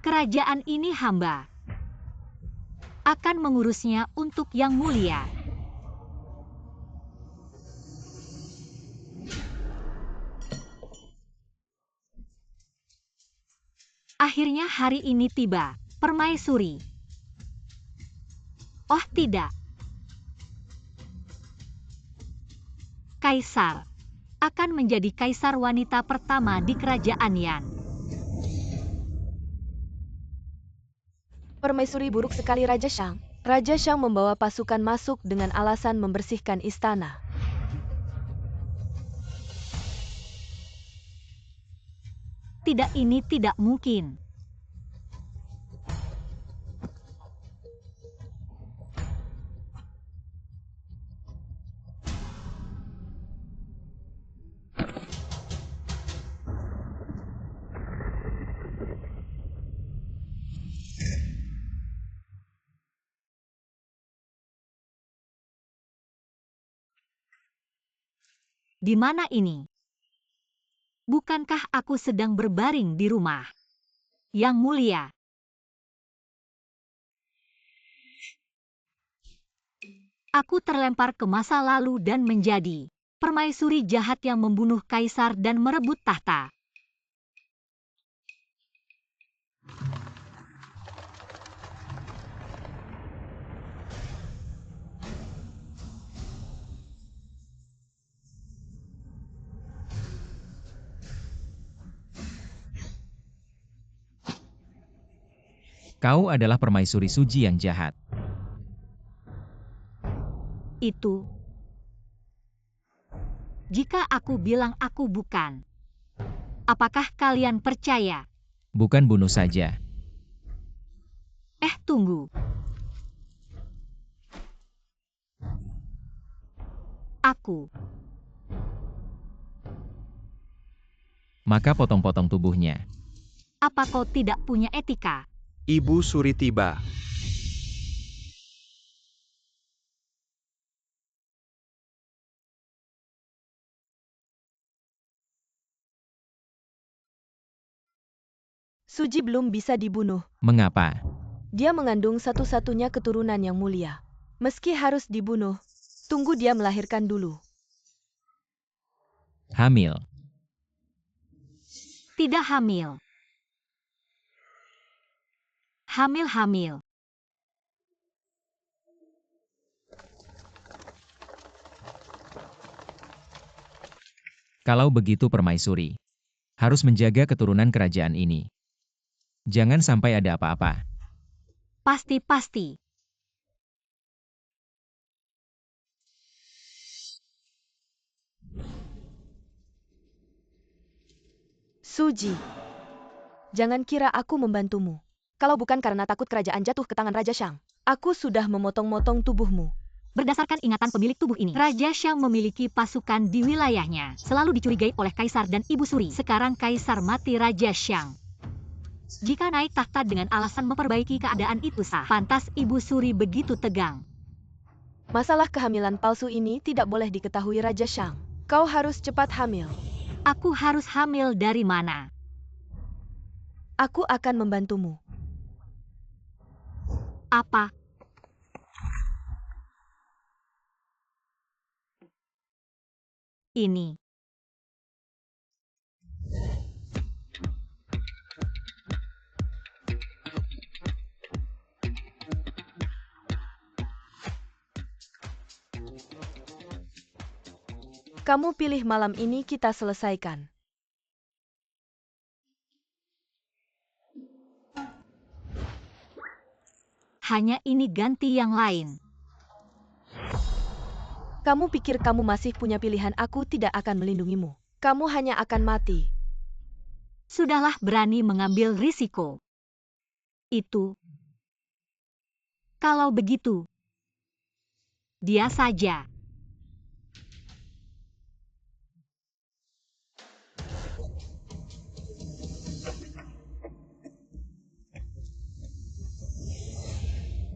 Kerajaan ini hamba akan mengurusnya untuk Yang Mulia. Akhirnya hari ini tiba, Permaisuri. Oh tidak. Kaisar akan menjadi kaisar wanita pertama di kerajaan Yan. Permaisuri buruk sekali Raja Shang. Raja Shang membawa pasukan masuk dengan alasan membersihkan istana. Tidak, ini tidak mungkin. Di mana ini? Bukankah aku sedang berbaring di rumah Yang Mulia? Aku terlempar ke masa lalu dan menjadi permaisuri jahat yang membunuh kaisar dan merebut tahta. Kau adalah permaisuri Suji yang jahat. Itu jika aku bilang aku bukan, apakah kalian percaya? Bukan bunuh saja. Tunggu. Aku. Maka potong-potong tubuhnya. Apa kau tidak punya etika? Ibu Suri tiba. Suji belum bisa dibunuh. Mengapa? Dia mengandung satu-satunya keturunan yang mulia. Meski harus dibunuh, tunggu dia melahirkan dulu. Hamil. Tidak hamil. Hamil. Kalau begitu permaisuri harus menjaga keturunan kerajaan ini. Jangan sampai ada apa-apa. Pasti. Suji, jangan kira aku membantumu. Kalau bukan karena takut kerajaan jatuh ke tangan Raja Shang, aku sudah memotong-motong tubuhmu. Berdasarkan ingatan pemilik tubuh ini, Raja Shang memiliki pasukan di wilayahnya. Selalu dicurigai oleh Kaisar dan Ibu Suri. Sekarang Kaisar mati, Raja Shang. Jika naik tahta dengan alasan memperbaiki keadaan itu sah. Pantas Ibu Suri begitu tegang. Masalah kehamilan palsu ini tidak boleh diketahui Raja Shang. Kau harus cepat hamil. Aku harus hamil dari mana? Aku akan membantumu. Apa? Ini. Kamu pilih malam ini kita selesaikan. Hanya ini ganti yang lain. Kamu pikir kamu masih punya pilihan? Aku tidak akan melindungimu. Kamu hanya akan mati. Sudahlah, berani mengambil risiko. Itu. Kalau begitu, dia saja.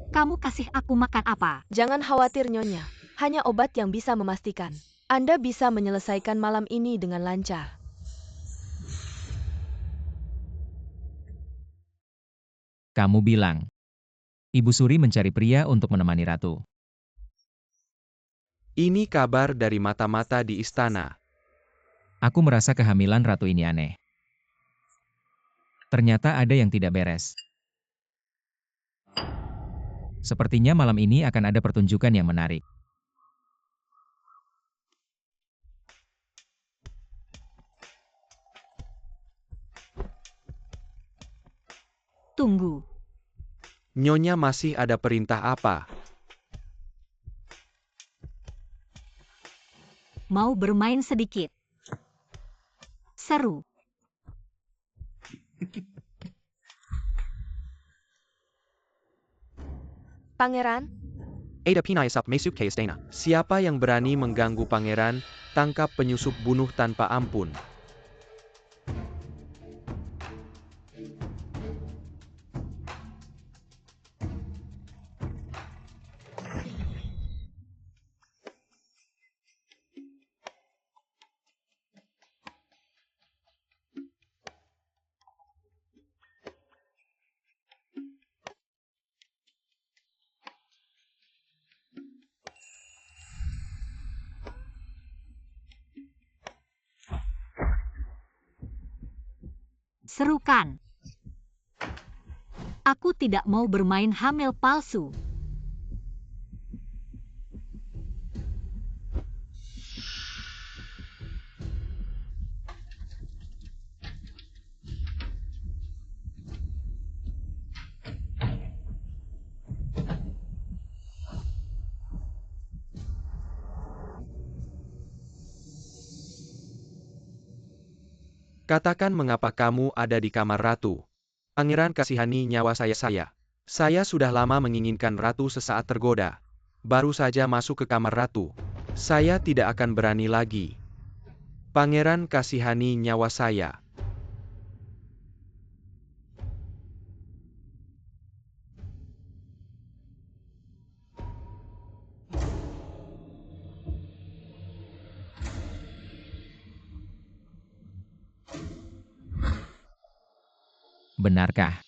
Kamu kasih aku makan apa? Jangan khawatir Nyonya. Hanya obat yang bisa memastikan Anda bisa menyelesaikan malam ini dengan lancar. Kamu bilang, Ibu Suri mencari pria untuk menemani ratu. Ini kabar dari mata-mata di istana. Aku merasa kehamilan ratu ini aneh. Ternyata ada yang tidak beres. Sepertinya malam ini akan ada pertunjukan yang menarik. Tunggu. Nyonya masih ada perintah apa? Mau bermain sedikit. Seru. Pangeran, Ada pinayasap masuk ke istana. Siapa yang berani mengganggu pangeran, tangkap penyusup bunuh tanpa ampun. Serukan. Aku tidak mau bermain hamil palsu. Katakan mengapa kamu ada di kamar ratu. Pangeran kasihani nyawa saya. Saya sudah lama menginginkan ratu sesaat tergoda. Baru saja masuk ke kamar ratu. Saya tidak akan berani lagi. Pangeran kasihani nyawa saya. Benarkah?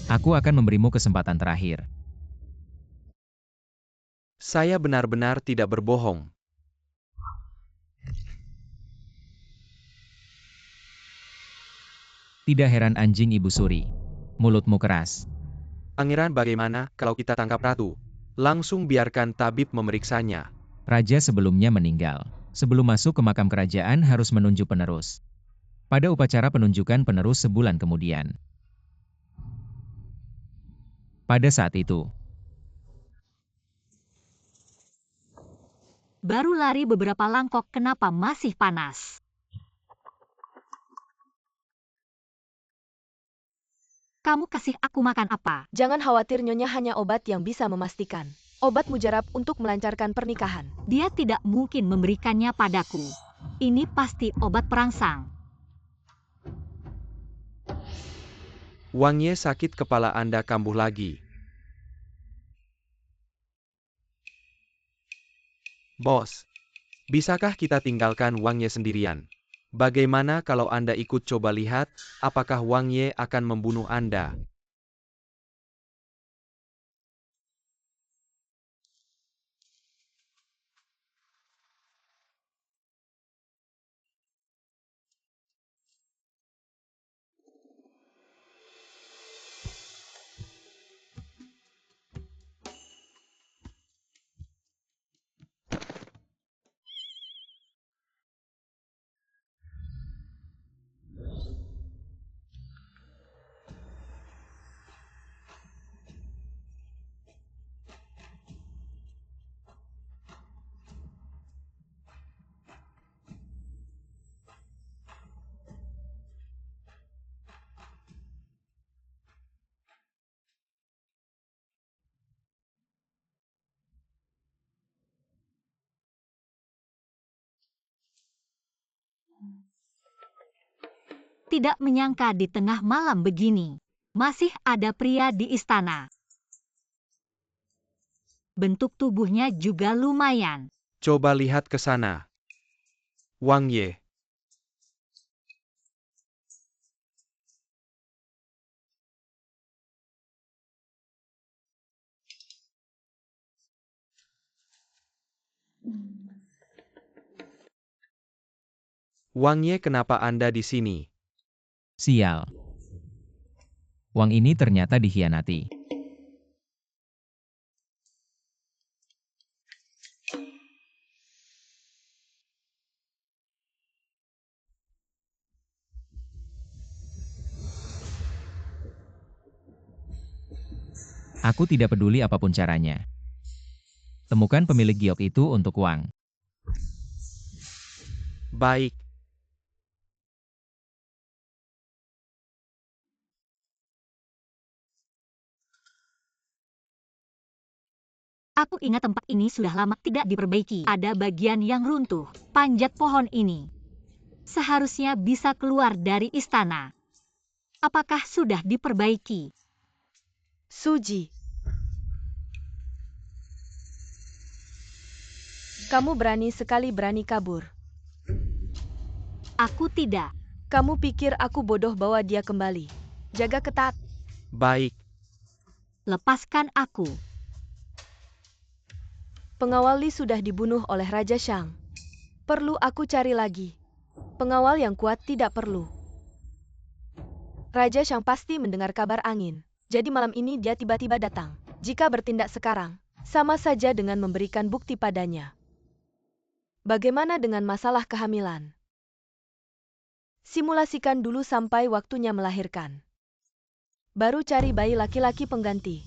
Aku akan memberimu kesempatan terakhir. Saya benar-benar tidak berbohong. Tidak heran anjing Ibu Suri. Mulutmu keras. Pangeran, bagaimana kalau kita tangkap ratu? Langsung biarkan tabib memeriksanya. Raja sebelumnya meninggal. Sebelum masuk ke makam kerajaan harus menunjuk penerus. Pada upacara penunjukan penerus sebulan kemudian. Pada saat itu, Baru lari beberapa langkah, kenapa masih panas? Kamu kasih aku makan apa? jangan khawatir Nyonya, hanya obat yang bisa memastikan. Obat mujarab untuk melancarkan pernikahan. Dia tidak mungkin memberikannya padaku. Ini pasti obat perangsang. Wang Ye, sakit kepala Anda kambuh lagi. Bos, bisakah kita tinggalkan Wang Ye sendirian? Bagaimana kalau Anda ikut? Coba lihat, apakah Wang Ye akan membunuh Anda? Tidak menyangka di tengah malam begini, masih ada pria di istana. Bentuk tubuhnya juga lumayan. Coba lihat ke sana. Wang Ye. Wang Ye, kenapa Anda di sini? Sial. Wang ini ternyata dikhianati. Aku tidak peduli apapun caranya. Temukan pemilik giok itu untuk Wang. Baik. Aku ingat tempat ini sudah lama tidak diperbaiki. Ada bagian yang runtuh. Panjat pohon ini seharusnya bisa keluar dari istana. Apakah sudah diperbaiki? Suji. Kamu berani sekali berani kabur. Aku tidak. Kamu pikir aku bodoh bawa dia kembali. Jaga ketat. Baik. Lepaskan aku. Pengawal Li sudah dibunuh oleh Raja Shang. Perlu aku cari lagi. Pengawal yang kuat tidak perlu. Raja Shang pasti mendengar kabar angin. Jadi malam ini dia tiba-tiba datang. Jika bertindak sekarang, sama saja dengan memberikan bukti padanya. Bagaimana dengan masalah kehamilan? Simulasikan dulu sampai waktunya melahirkan. Baru cari bayi laki-laki pengganti.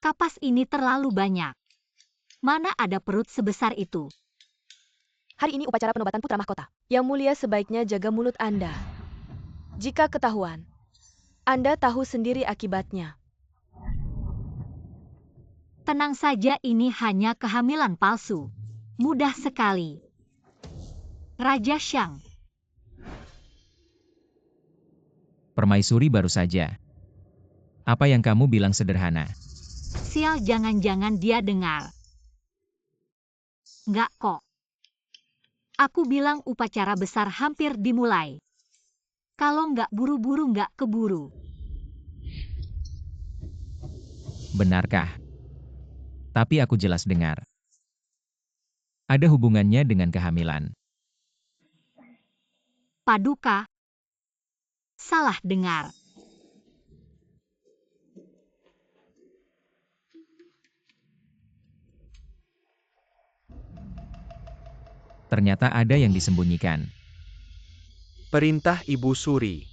Kapas ini terlalu banyak. Mana ada perut sebesar itu? Hari ini upacara penobatan putra mahkota. Yang mulia sebaiknya jaga mulut Anda. Jika ketahuan, Anda tahu sendiri akibatnya. Tenang saja, ini hanya kehamilan palsu. Mudah sekali. Raja Shang. Permaisuri baru saja. Apa yang kamu bilang sederhana? Sial, jangan-jangan dia dengar. Nggak kok. Aku bilang upacara besar hampir dimulai. Kalau nggak buru-buru nggak keburu. Benarkah? Tapi aku jelas dengar. Ada hubungannya dengan kehamilan. Paduka. Salah dengar. Ternyata ada yang disembunyikan. Perintah Ibu Suri.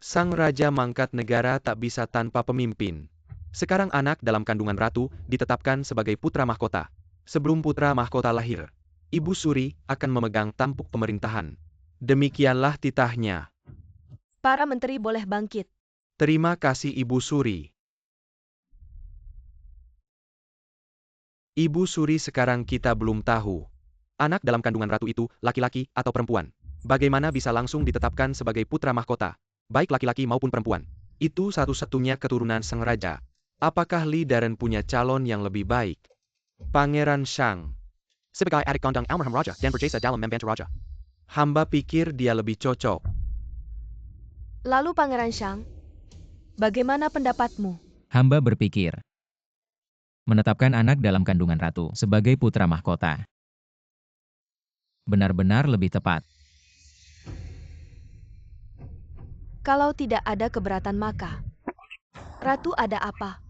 Sang Raja mangkat negara tak bisa tanpa pemimpin. Sekarang anak dalam kandungan ratu ditetapkan sebagai putra mahkota. Sebelum putra mahkota lahir, Ibu Suri akan memegang tampuk pemerintahan. Demikianlah titahnya. Para menteri boleh bangkit. Terima kasih Ibu Suri. Ibu Suri, sekarang kita belum tahu. Anak dalam kandungan ratu itu laki-laki atau perempuan. Bagaimana bisa langsung ditetapkan sebagai putra mahkota? Baik laki-laki maupun perempuan. Itu satu-satunya keturunan sang raja. Apakah Li Daren punya calon yang lebih baik? Pangeran Shang. Sebagai adik kandung almarhum raja dan berjasa dalam membantu raja. Hamba pikir dia lebih cocok. Lalu Pangeran Shang, bagaimana pendapatmu? Hamba berpikir. Menetapkan anak dalam kandungan ratu sebagai putra mahkota. Benar-benar lebih tepat. Kalau tidak ada keberatan maka. Ratu ada apa?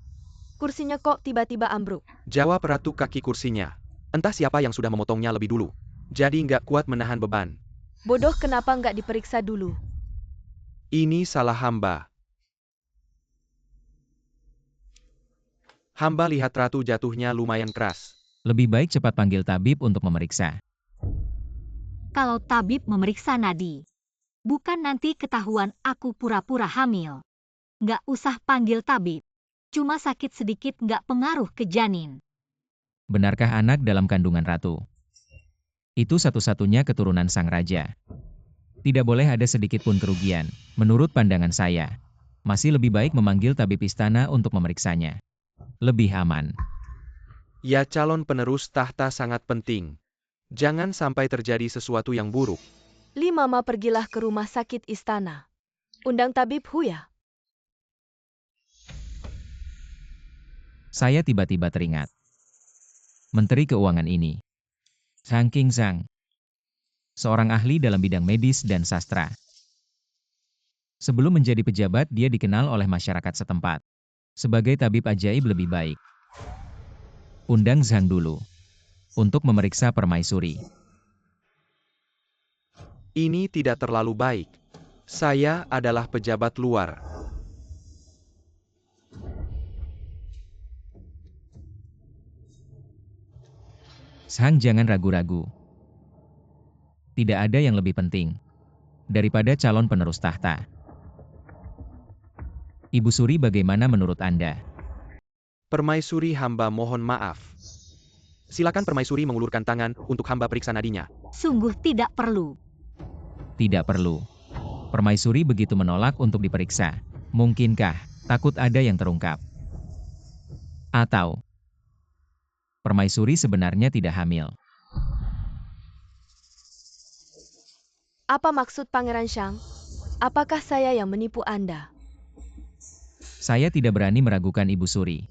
Kursinya kok tiba-tiba ambruk? Jawab ratu kaki kursinya. Entah siapa yang sudah memotongnya lebih dulu. Jadi nggak kuat menahan beban. Bodoh, kenapa nggak diperiksa dulu? Ini salah hamba. Hamba lihat ratu jatuhnya lumayan keras. Lebih baik cepat panggil tabib untuk memeriksa. Kalau tabib memeriksa nadi, bukan nanti ketahuan aku pura-pura hamil. Nggak usah panggil tabib. Cuma sakit sedikit nggak pengaruh ke janin. Benarkah anak dalam kandungan ratu? Itu satu-satunya keturunan sang raja. Tidak boleh ada sedikit pun kerugian. Menurut pandangan saya, masih lebih baik memanggil tabib istana untuk memeriksanya. Lebih aman. Ya, calon penerus tahta sangat penting. Jangan sampai terjadi sesuatu yang buruk. Li Mama, pergilah ke rumah sakit istana. Undang tabib Huya. Saya tiba-tiba teringat. Menteri Keuangan ini, Zhang Qingzhang, seorang ahli dalam bidang medis dan sastra. Sebelum menjadi pejabat, dia dikenal oleh masyarakat setempat sebagai tabib ajaib lebih baik. Undang Zhang dulu untuk memeriksa permaisuri. Ini tidak terlalu baik. Saya adalah pejabat luar. Zhang, jangan ragu-ragu. Tidak ada yang lebih penting daripada calon penerus tahta. Ibu Suri, bagaimana menurut Anda? Permaisuri, hamba mohon maaf. Silakan permaisuri mengulurkan tangan untuk hamba periksa nadinya. Sungguh tidak perlu. Tidak perlu. Permaisuri begitu menolak untuk diperiksa. Mungkinkah takut ada yang terungkap? Atau permaisuri sebenarnya tidak hamil? Apa maksud Pangeran Shang? Apakah saya yang menipu Anda? Saya tidak berani meragukan Ibu Suri.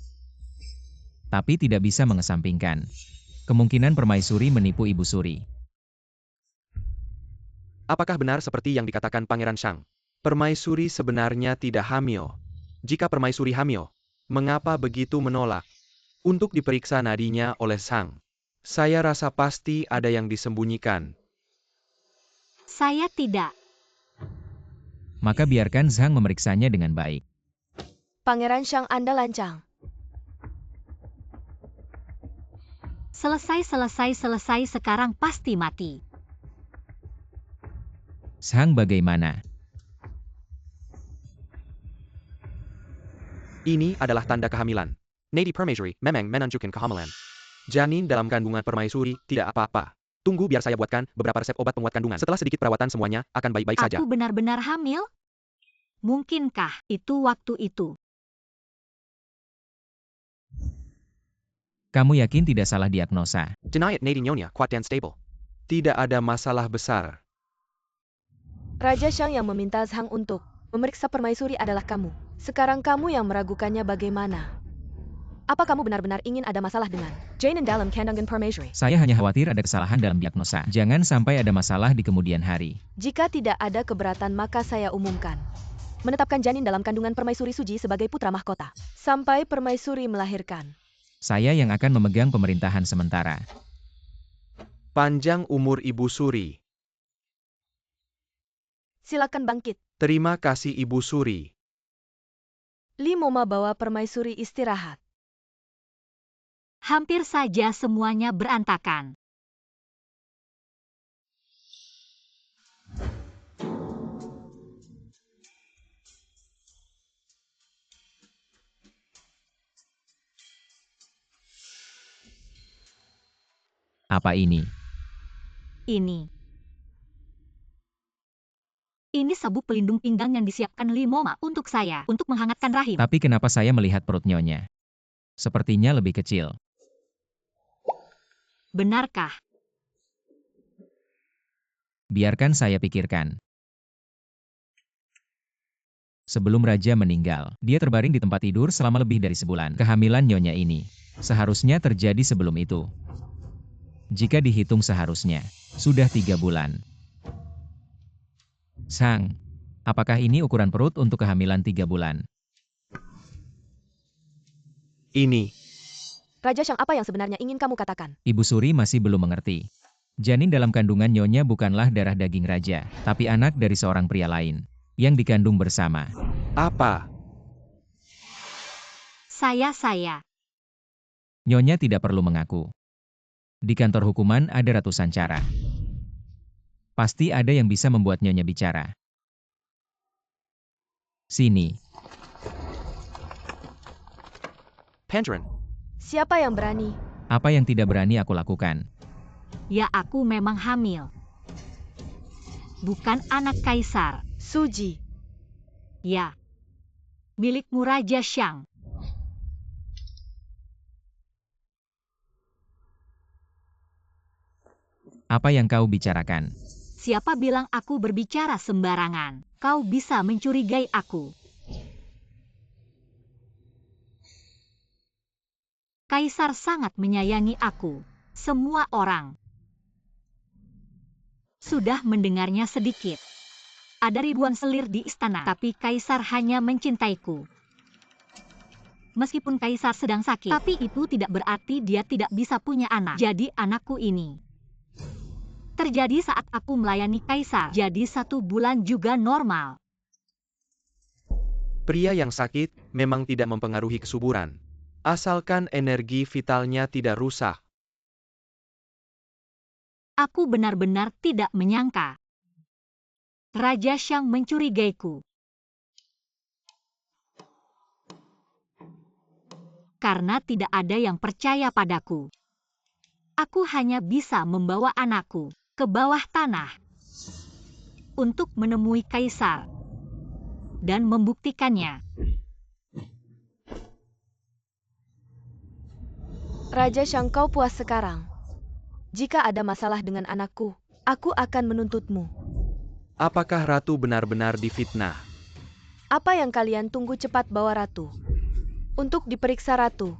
Tapi tidak bisa mengesampingkan kemungkinan permaisuri menipu Ibu Suri. Apakah benar seperti yang dikatakan Pangeran Shang? Permaisuri sebenarnya tidak hamil. Jika permaisuri hamil, mengapa begitu menolak untuk diperiksa nadinya oleh Shang? Saya rasa pasti ada yang disembunyikan. Saya tidak. Maka biarkan Zhang memeriksanya dengan baik. Pangeran Shang, Anda lancang. Selesai sekarang pasti mati. Zhang, bagaimana? Ini adalah tanda kehamilan. Nadi Permaisuri memang menunjukkan kehamilan. Janin dalam kandungan permaisuri tidak apa-apa. Tunggu biar saya buatkan beberapa resep obat penguat kandungan. Setelah sedikit perawatan semuanya akan baik-baik saja. Aku benar-benar hamil? Mungkinkah itu waktu itu? Kamu yakin tidak salah diagnosa? Deny it, Nadi nyonya kuat dan stable. Tidak ada masalah besar. Raja Shang yang meminta Zhang untuk memeriksa permaisuri adalah kamu. Sekarang kamu yang meragukannya bagaimana? Apa kamu benar-benar ingin ada masalah dengan janin dalam kandungan permaisuri? Saya hanya khawatir ada kesalahan dalam diagnosa. Jangan sampai ada masalah di kemudian hari. Jika tidak ada keberatan maka saya umumkan. Menetapkan janin dalam kandungan permaisuri Suji sebagai putra mahkota. Sampai permaisuri melahirkan. Saya yang akan memegang pemerintahan sementara. Panjang umur Ibu Suri. Silakan bangkit. Terima kasih Ibu Suri. Li Moma bawa permaisuri istirahat. Hampir saja semuanya berantakan. Apa ini? Ini sabuk pelindung pinggang yang disiapkan Li Moma untuk saya, untuk menghangatkan rahim. Tapi kenapa saya melihat perut nyonya? Sepertinya lebih kecil. Benarkah? Biarkan saya pikirkan. Sebelum Raja meninggal, dia terbaring di tempat tidur selama lebih dari sebulan. Kehamilan nyonya ini seharusnya terjadi sebelum itu. Jika dihitung seharusnya, sudah 3 bulan. Zhang, apakah ini ukuran perut untuk kehamilan 3 bulan? Ini. Raja Shang, apa yang sebenarnya ingin kamu katakan? Ibu Suri masih belum mengerti. Janin dalam kandungan nyonya bukanlah darah daging raja, tapi anak dari seorang pria lain yang dikandung bersama. Apa? Saya. Nyonya tidak perlu mengaku. Di kantor hukuman ada ratusan cara. Pasti ada yang bisa membuat nyonya bicara. Sini. Pangeran. Siapa yang berani? Apa yang tidak berani aku lakukan? Ya, aku memang hamil. Bukan anak kaisar. Suji. Ya. Milikmu Raja Shang. Apa yang kau bicarakan? Siapa bilang aku berbicara sembarangan? Kau bisa mencurigai aku. Kaisar sangat menyayangi aku. Semua orang sudah mendengarnya sedikit. Ada ribuan selir di istana, tapi Kaisar hanya mencintaiku. Meskipun Kaisar sedang sakit, tapi itu tidak berarti dia tidak bisa punya anak. Jadi anakku ini terjadi saat aku melayani Kaisar. Jadi 1 bulan juga normal. Pria yang sakit memang tidak mempengaruhi kesuburan. Asalkan energi vitalnya tidak rusak. Aku benar-benar tidak menyangka Raja Shang mencurigaiku. Karena tidak ada yang percaya padaku. Aku hanya bisa membawa anakku ke bawah tanah untuk menemui Kaisar dan membuktikannya. Raja Shang, kau puas sekarang? Jika ada masalah dengan anakku, aku akan menuntutmu. Apakah ratu benar-benar difitnah? Apa yang kalian tunggu, cepat bawa ratu. Untuk diperiksa ratu.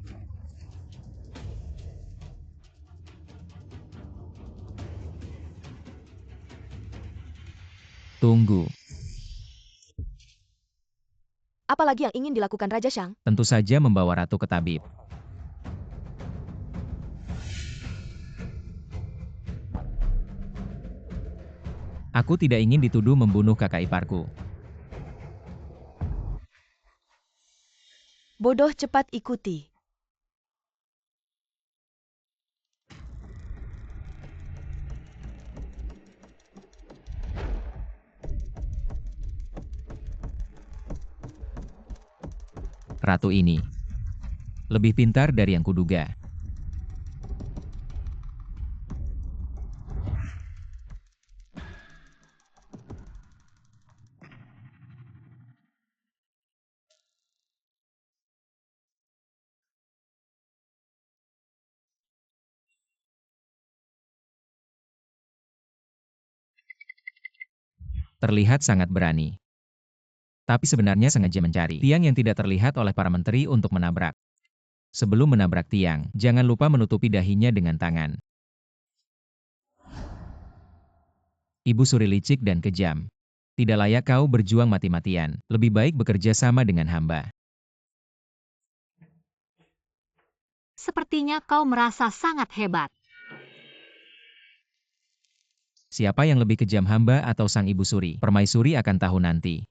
Tunggu. Apalagi yang ingin dilakukan Raja Shang? Tentu saja membawa ratu ke tabib. Aku tidak ingin dituduh membunuh kakak iparku. Bodoh, cepat ikuti. Ratu ini lebih pintar dari yang kuduga. Terlihat sangat berani. Tapi sebenarnya sengaja mencari tiang yang tidak terlihat oleh para menteri untuk menabrak. Sebelum menabrak tiang, jangan lupa menutupi dahinya dengan tangan. Ibu Suri licik dan kejam. Tidak layak kau berjuang mati-matian, lebih baik bekerja sama dengan hamba. Sepertinya kau merasa sangat hebat. Siapa yang lebih kejam, hamba atau sang Ibu Suri? Permaisuri akan tahu nanti.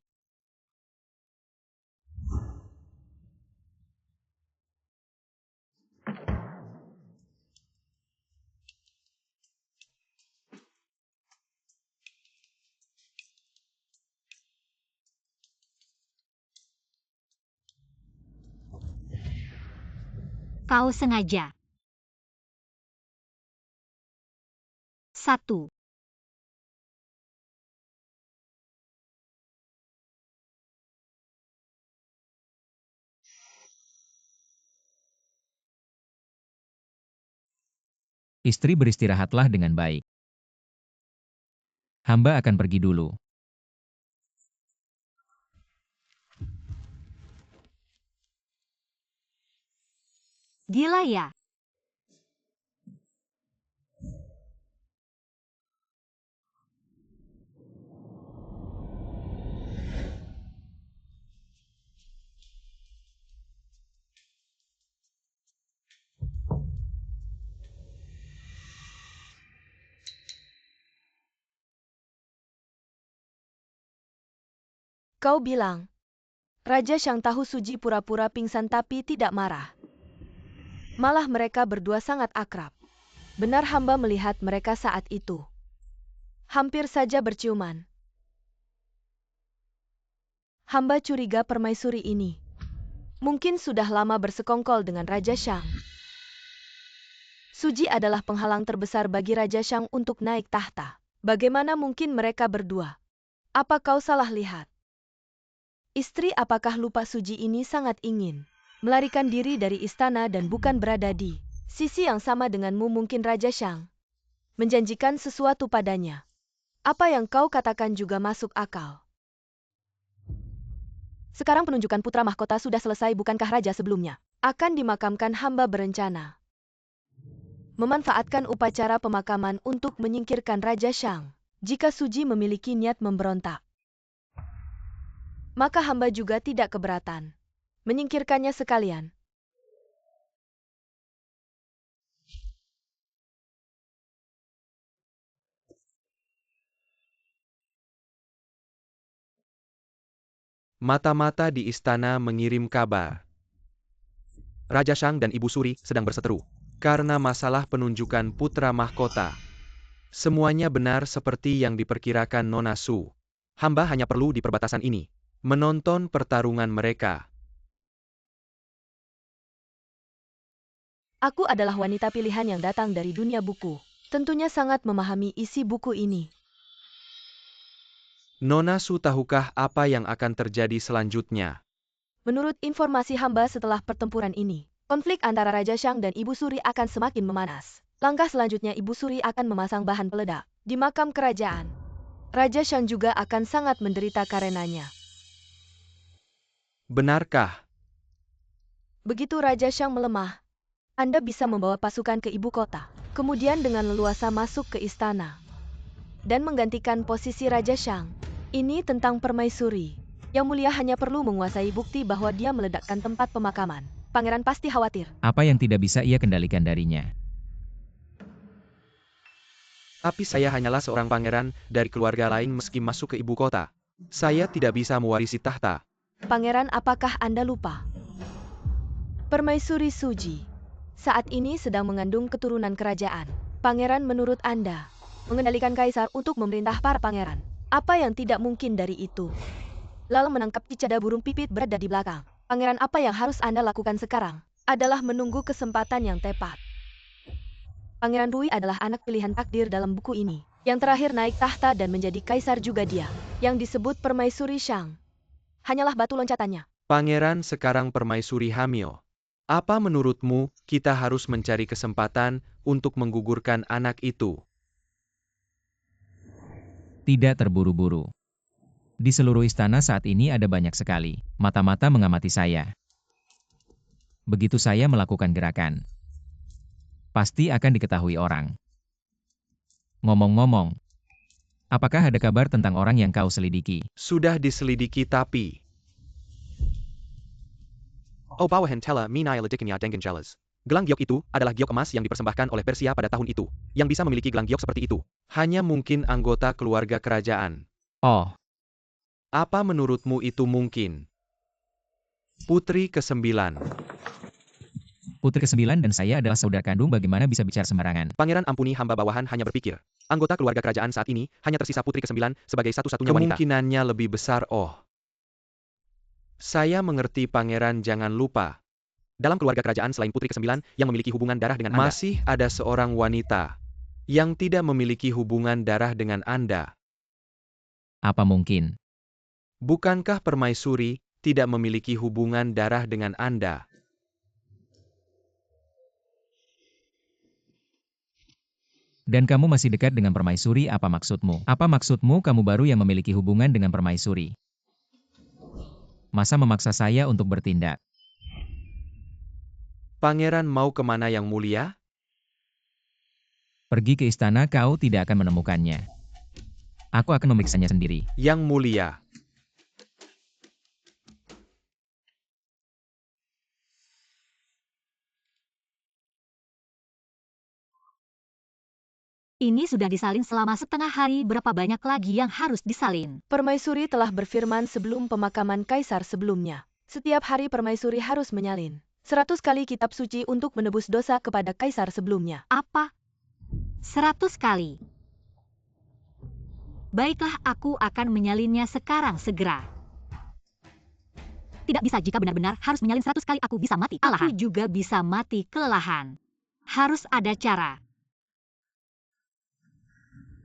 Kau sengaja. 1. Istri, beristirahatlah dengan baik. Hamba akan pergi dulu. Gila ya? Kau bilang, Raja Shang tahu Suji pura-pura pingsan tapi tidak marah. Malah mereka berdua sangat akrab. Benar hamba melihat mereka saat itu. Hampir saja berciuman. Hamba curiga permaisuri ini mungkin sudah lama bersekongkol dengan Raja Shang. Suji adalah penghalang terbesar bagi Raja Shang untuk naik tahta. Bagaimana mungkin mereka berdua? Apa kau salah lihat? Istri, apakah lupa Suji ini sangat ingin melarikan diri dari istana dan bukan berada di sisi yang sama denganmu? Mungkin Raja Shang menjanjikan sesuatu padanya. Apa yang kau katakan juga masuk akal. Sekarang penunjukan putra mahkota sudah selesai, bukankah raja sebelumnya akan dimakamkan hamba berencana memanfaatkan upacara pemakaman untuk menyingkirkan Raja Shang. Jika Suji memiliki niat memberontak, maka hamba juga tidak keberatan menyingkirkannya sekalian. Mata-mata di istana mengirim kabar. Raja Shang dan Ibu Suri sedang berseteru karena masalah penunjukan putra mahkota. Semuanya benar seperti yang diperkirakan Nona Su. Hamba hanya perlu di perbatasan ini menonton pertarungan mereka. Aku adalah wanita pilihan yang datang dari dunia buku. Tentunya sangat memahami isi buku ini. Nona Su tahukah apa yang akan terjadi selanjutnya? Menurut informasi hamba setelah pertempuran ini, konflik antara Raja Shang dan Ibu Suri akan semakin memanas. Langkah selanjutnya Ibu Suri akan memasang bahan peledak di makam kerajaan. Raja Shang juga akan sangat menderita karenanya. Benarkah? Begitu Raja Shang melemah, Anda bisa membawa pasukan ke ibu kota, kemudian dengan leluasa masuk ke istana, dan menggantikan posisi Raja Shang. Ini tentang permaisuri. Yang mulia hanya perlu menguasai bukti bahwa dia meledakkan tempat pemakaman. Pangeran pasti khawatir. Apa yang tidak bisa ia kendalikan darinya? Tapi saya hanyalah seorang pangeran dari keluarga lain meski masuk ke ibu kota. Saya tidak bisa mewarisi tahta. Pangeran, apakah Anda lupa? Permaisuri Suji saat ini sedang mengandung keturunan kerajaan. Pangeran, menurut Anda mengendalikan kaisar untuk memerintah para pangeran. Apa yang tidak mungkin dari itu? Lalu menangkap cicada burung pipit berada di belakang. Pangeran, apa yang harus Anda lakukan sekarang adalah menunggu kesempatan yang tepat. Pangeran Rui adalah anak pilihan takdir dalam buku ini. Yang terakhir naik tahta dan menjadi kaisar juga dia. Yang disebut Permaisuri Shang hanyalah batu loncatannya. Pangeran sekarang permaisuri hamil. Apa menurutmu, kita harus mencari kesempatan untuk menggugurkan anak itu? Tidak terburu-buru. Di seluruh istana saat ini ada banyak sekali mata-mata mengamati saya. Begitu saya melakukan gerakan, pasti akan diketahui orang. Ngomong-ngomong, apakah ada kabar tentang orang yang kau selidiki? Sudah diselidiki tapi... Oh bawahan tela minai lediknya dengan jelas. Gelang giok itu adalah giok emas yang dipersembahkan oleh Persia pada tahun itu. Yang bisa memiliki gelang giok seperti itu hanya mungkin anggota keluarga kerajaan. Oh, Apa menurutmu itu mungkin? Putri ke-9. putri ke-9 dan saya adalah saudara kandung, bagaimana bisa bicara sembarangan? Pangeran, ampuni, hamba bawahan hanya berpikir. Anggota keluarga kerajaan saat ini hanya tersisa putri ke-9 sebagai satu-satunya wanita. Kemungkinannya lebih besar. Oh. Saya mengerti pangeran, jangan lupa. Dalam keluarga kerajaan selain putri ke-9 yang memiliki hubungan darah dengan Anda, masih ada seorang wanita yang tidak memiliki hubungan darah dengan Anda. Apa mungkin? Bukankah permaisuri tidak memiliki hubungan darah dengan Anda? Dan kamu masih dekat dengan permaisuri, apa maksudmu? Apa maksudmu kamu baru yang memiliki hubungan dengan permaisuri? Masa memaksa saya untuk bertindak? Pangeran mau kemana yang mulia? Pergi ke istana, kau tidak akan menemukannya. Aku akan memeriksanya sendiri. Yang mulia. Ini sudah disalin selama setengah hari, berapa banyak lagi yang harus disalin? Permaisuri telah berfirman sebelum pemakaman kaisar sebelumnya. Setiap hari permaisuri harus menyalin 100 kali kitab suci untuk menebus dosa kepada kaisar sebelumnya. Apa? 100 kali. Baiklah, aku akan menyalinnya sekarang segera. Tidak bisa, jika benar-benar harus menyalin 100 kali aku bisa mati kelelahan. Aku juga bisa mati kelelahan. Harus ada cara.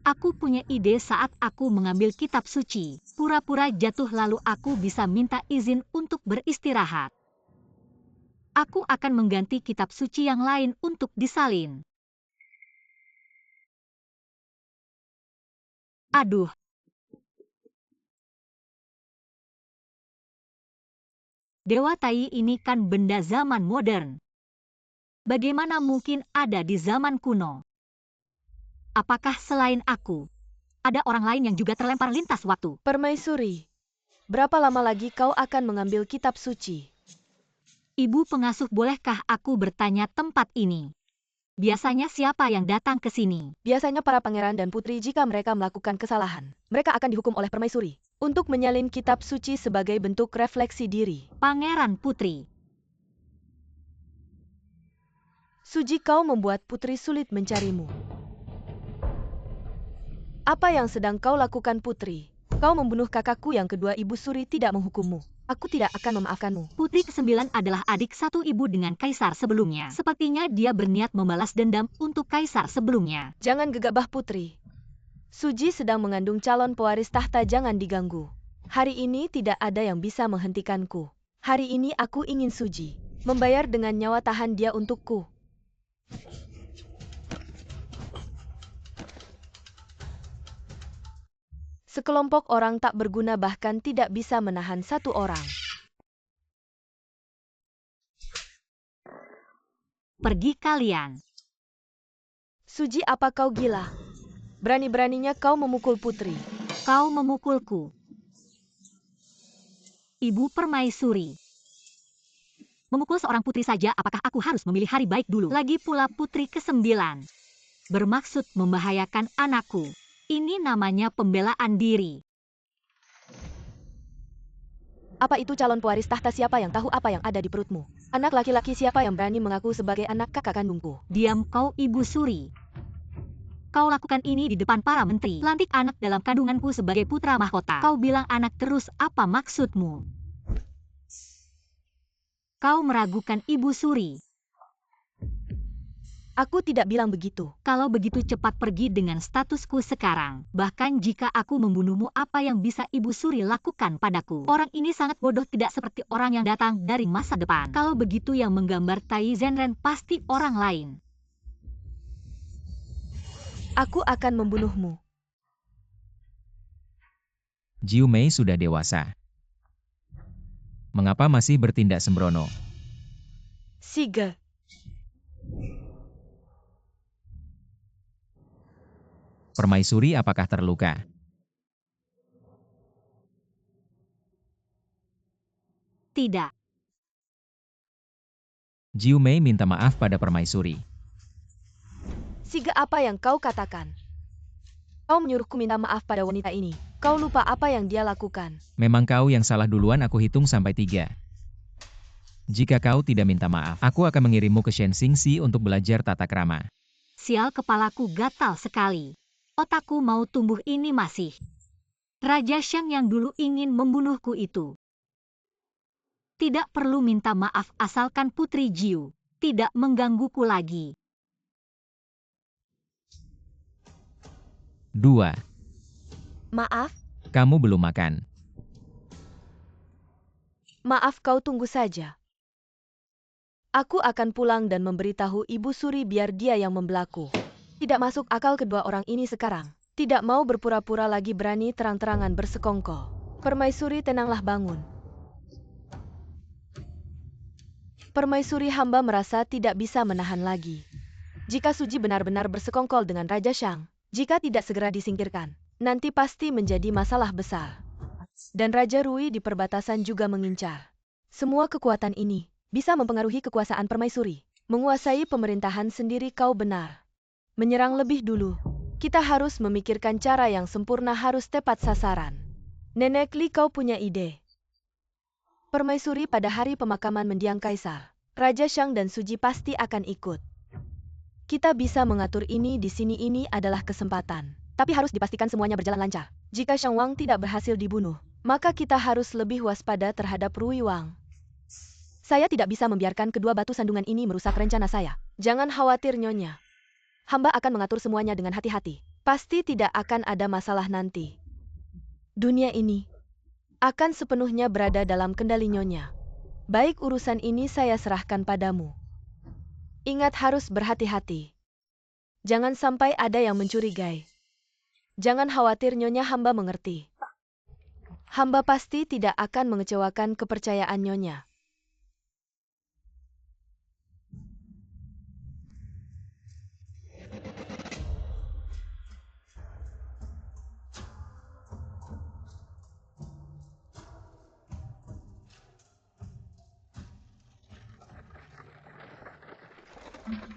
Aku punya ide. Saat aku mengambil kitab suci, pura-pura jatuh lalu aku bisa minta izin untuk beristirahat. Aku akan mengganti kitab suci yang lain untuk disalin. Aduh. Dewa Tai ini kan benda zaman modern. Bagaimana mungkin ada di zaman kuno? Apakah selain aku, ada orang lain yang juga terlempar lintas waktu? Permaisuri, berapa lama lagi kau akan mengambil kitab suci? Ibu pengasuh, bolehkah aku bertanya tempat ini? Biasanya siapa yang datang ke sini? Biasanya para pangeran dan putri jika mereka melakukan kesalahan. Mereka akan dihukum oleh permaisuri untuk menyalin kitab suci sebagai bentuk refleksi diri. Pangeran putri. Suji, kau membuat putri sulit mencarimu. Apa yang sedang kau lakukan, putri? Kau membunuh kakakku yang kedua, Ibu Suri tidak menghukummu. Aku tidak akan memaafkanmu. Putri ke-9 adalah adik satu ibu dengan kaisar sebelumnya. Sepertinya dia berniat membalas dendam untuk kaisar sebelumnya. Jangan gegabah, putri. Suji sedang mengandung calon pewaris tahta, jangan diganggu. Hari ini tidak ada yang bisa menghentikanku. Hari ini aku ingin Suji membayar dengan nyawa, tahan dia untukku. Sekelompok orang tak berguna bahkan tidak bisa menahan satu orang. Pergi kalian. Suji, apa kau gila? Berani-beraninya kau memukul putri. Kau memukulku. Ibu Permaisuri. Memukul seorang putri saja, apakah aku harus memilih hari baik dulu? Lagi pula putri ke-9 bermaksud membahayakan anakku. Ini namanya pembelaan diri. Apa itu calon pewaris tahta? Siapa yang tahu apa yang ada di perutmu? Anak laki-laki siapa yang berani mengaku sebagai anak kakak kandungku? Diam kau, Ibu Suri. Kau lakukan ini di depan para menteri. Lantik anak dalam kandunganku sebagai putra mahkota. Kau bilang anak terus, apa maksudmu? Kau meragukan Ibu Suri. Aku tidak bilang begitu. Kalau begitu cepat pergi dengan statusku sekarang. Bahkan jika aku membunuhmu, apa yang bisa Ibu Suri lakukan padaku? Orang ini sangat bodoh, tidak seperti orang yang datang dari masa depan. Kalau begitu yang menggambar Tai Zenren pasti orang lain. Aku akan membunuhmu. Jiu Mei sudah dewasa. Mengapa masih bertindak sembrono? Sige. Permaisuri, apakah terluka? Tidak. Jiu Mei minta maaf pada Permaisuri. Sige, apa yang kau katakan? Kau menyuruhku minta maaf pada wanita ini. Kau lupa apa yang dia lakukan. Memang kau yang salah duluan, aku hitung sampai 3. Jika kau tidak minta maaf, aku akan mengirimmu ke Shenxingxi untuk belajar tata krama. Sial, kepalaku gatal sekali. Otakku mau tumbuh ini masih. Raja Shang yang dulu ingin membunuhku itu tidak perlu minta maaf asalkan Putri Jiu tidak menggangguku lagi. 2. Maaf? Kamu belum makan. Maaf, kau tunggu saja. Aku akan pulang dan memberitahu Ibu Suri biar dia yang membelaku. Tidak masuk akal kedua orang ini sekarang. Tidak mau berpura-pura lagi, berani terang-terangan bersekongkol. Permaisuri, tenanglah, bangun. Permaisuri, hamba merasa tidak bisa menahan lagi. Jika Suji benar-benar bersekongkol dengan Raja Shang, jika tidak segera disingkirkan, nanti pasti menjadi masalah besar. Dan Raja Rui di perbatasan juga mengincar. Semua kekuatan ini bisa mempengaruhi kekuasaan Permaisuri. Menguasai pemerintahan sendiri, kau benar. Menyerang lebih dulu. Kita harus memikirkan cara yang sempurna, harus tepat sasaran. Nenek Li, kau punya ide? Permaisuri, pada hari pemakaman mendiang kaisar, Raja Shang dan Suji pasti akan ikut. Kita bisa mengatur ini di sini, ini adalah kesempatan. Tapi harus dipastikan semuanya berjalan lancar. Jika Shang Wang tidak berhasil dibunuh, maka kita harus lebih waspada terhadap Rui Wang. Saya tidak bisa membiarkan kedua batu sandungan ini merusak rencana saya. Jangan khawatir, Nyonya. Hamba akan mengatur semuanya dengan hati-hati. Pasti tidak akan ada masalah nanti. Dunia ini akan sepenuhnya berada dalam kendali Nyonya. Baik, urusan ini saya serahkan padamu. Ingat, harus berhati-hati. Jangan sampai ada yang mencurigai. Jangan khawatir, Nyonya, hamba mengerti. Hamba pasti tidak akan mengecewakan kepercayaan Nyonya.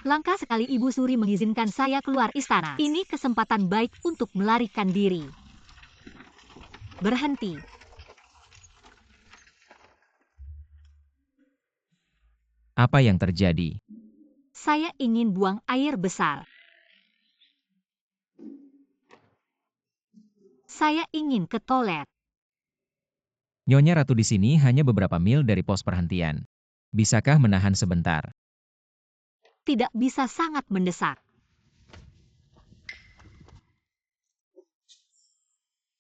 Langka sekali Ibu Suri mengizinkan saya keluar istana. Ini kesempatan baik untuk melarikan diri. Berhenti. Apa yang terjadi? Saya ingin buang air besar. Saya ingin ke toilet. Nyonya Ratu di sini hanya beberapa mil dari pos perhentian. Bisakah menahan sebentar? Tidak bisa, sangat mendesak.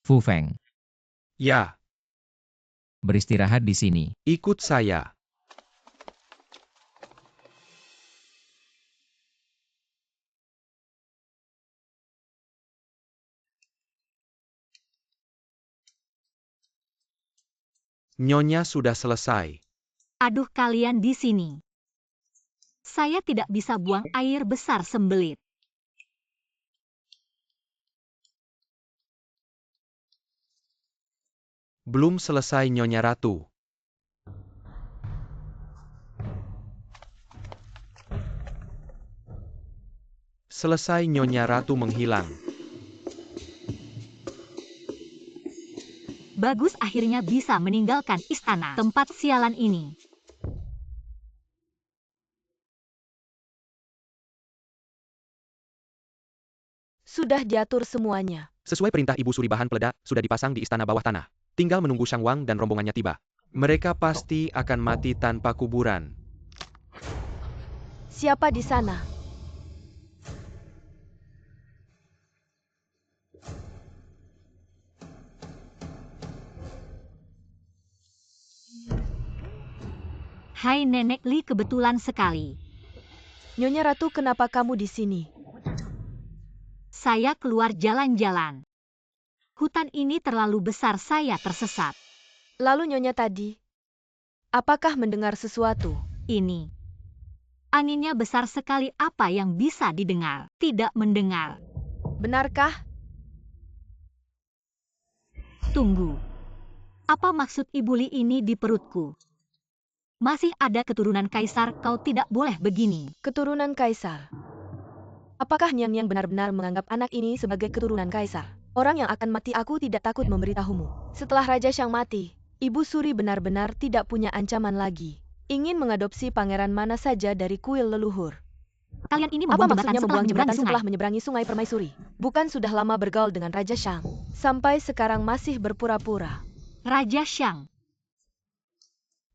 Fu Feng, Ya, beristirahat di sini. ikut saya. Nyonya sudah selesai. Aduh, kalian di sini. Saya tidak bisa buang air besar sembelit. Belum selesai Nyonya Ratu. Selesai Nyonya Ratu menghilang. Bagus, akhirnya bisa meninggalkan istana. Tempat sialan ini. Sudah diatur semuanya. Sesuai perintah Ibu Suri, bahan peledak sudah dipasang di istana bawah tanah. Tinggal menunggu Shang Wang dan rombongannya tiba. Mereka pasti akan mati tanpa kuburan. Siapa di sana? Hai Nenek Li, kebetulan sekali. Nyonya Ratu, kenapa kamu di sini? Saya keluar jalan-jalan. Hutan ini terlalu besar, saya tersesat. Lalu Nyonya tadi, apakah mendengar sesuatu? Ini. Anginnya besar sekali, apa yang bisa didengar? Tidak mendengar. Benarkah? Tunggu. Apa maksud Ibu Li ini di perutku? Masih ada keturunan kaisar, kau tidak boleh begini. Keturunan kaisar. Apakah Nyang benar-benar menganggap anak ini sebagai keturunan kaisar? Orang yang akan mati, aku tidak takut memberitahumu. Setelah Raja Shang mati, Ibu Suri benar-benar tidak punya ancaman lagi. Ingin mengadopsi pangeran mana saja dari kuil leluhur. Kalian ini Apa membuang maksudnya jembatan membuang jembatan setelah setelah menyeberangi sungai Permaisuri? Bukan sudah lama bergaul dengan Raja Shang. Sampai sekarang masih berpura-pura. Raja Shang.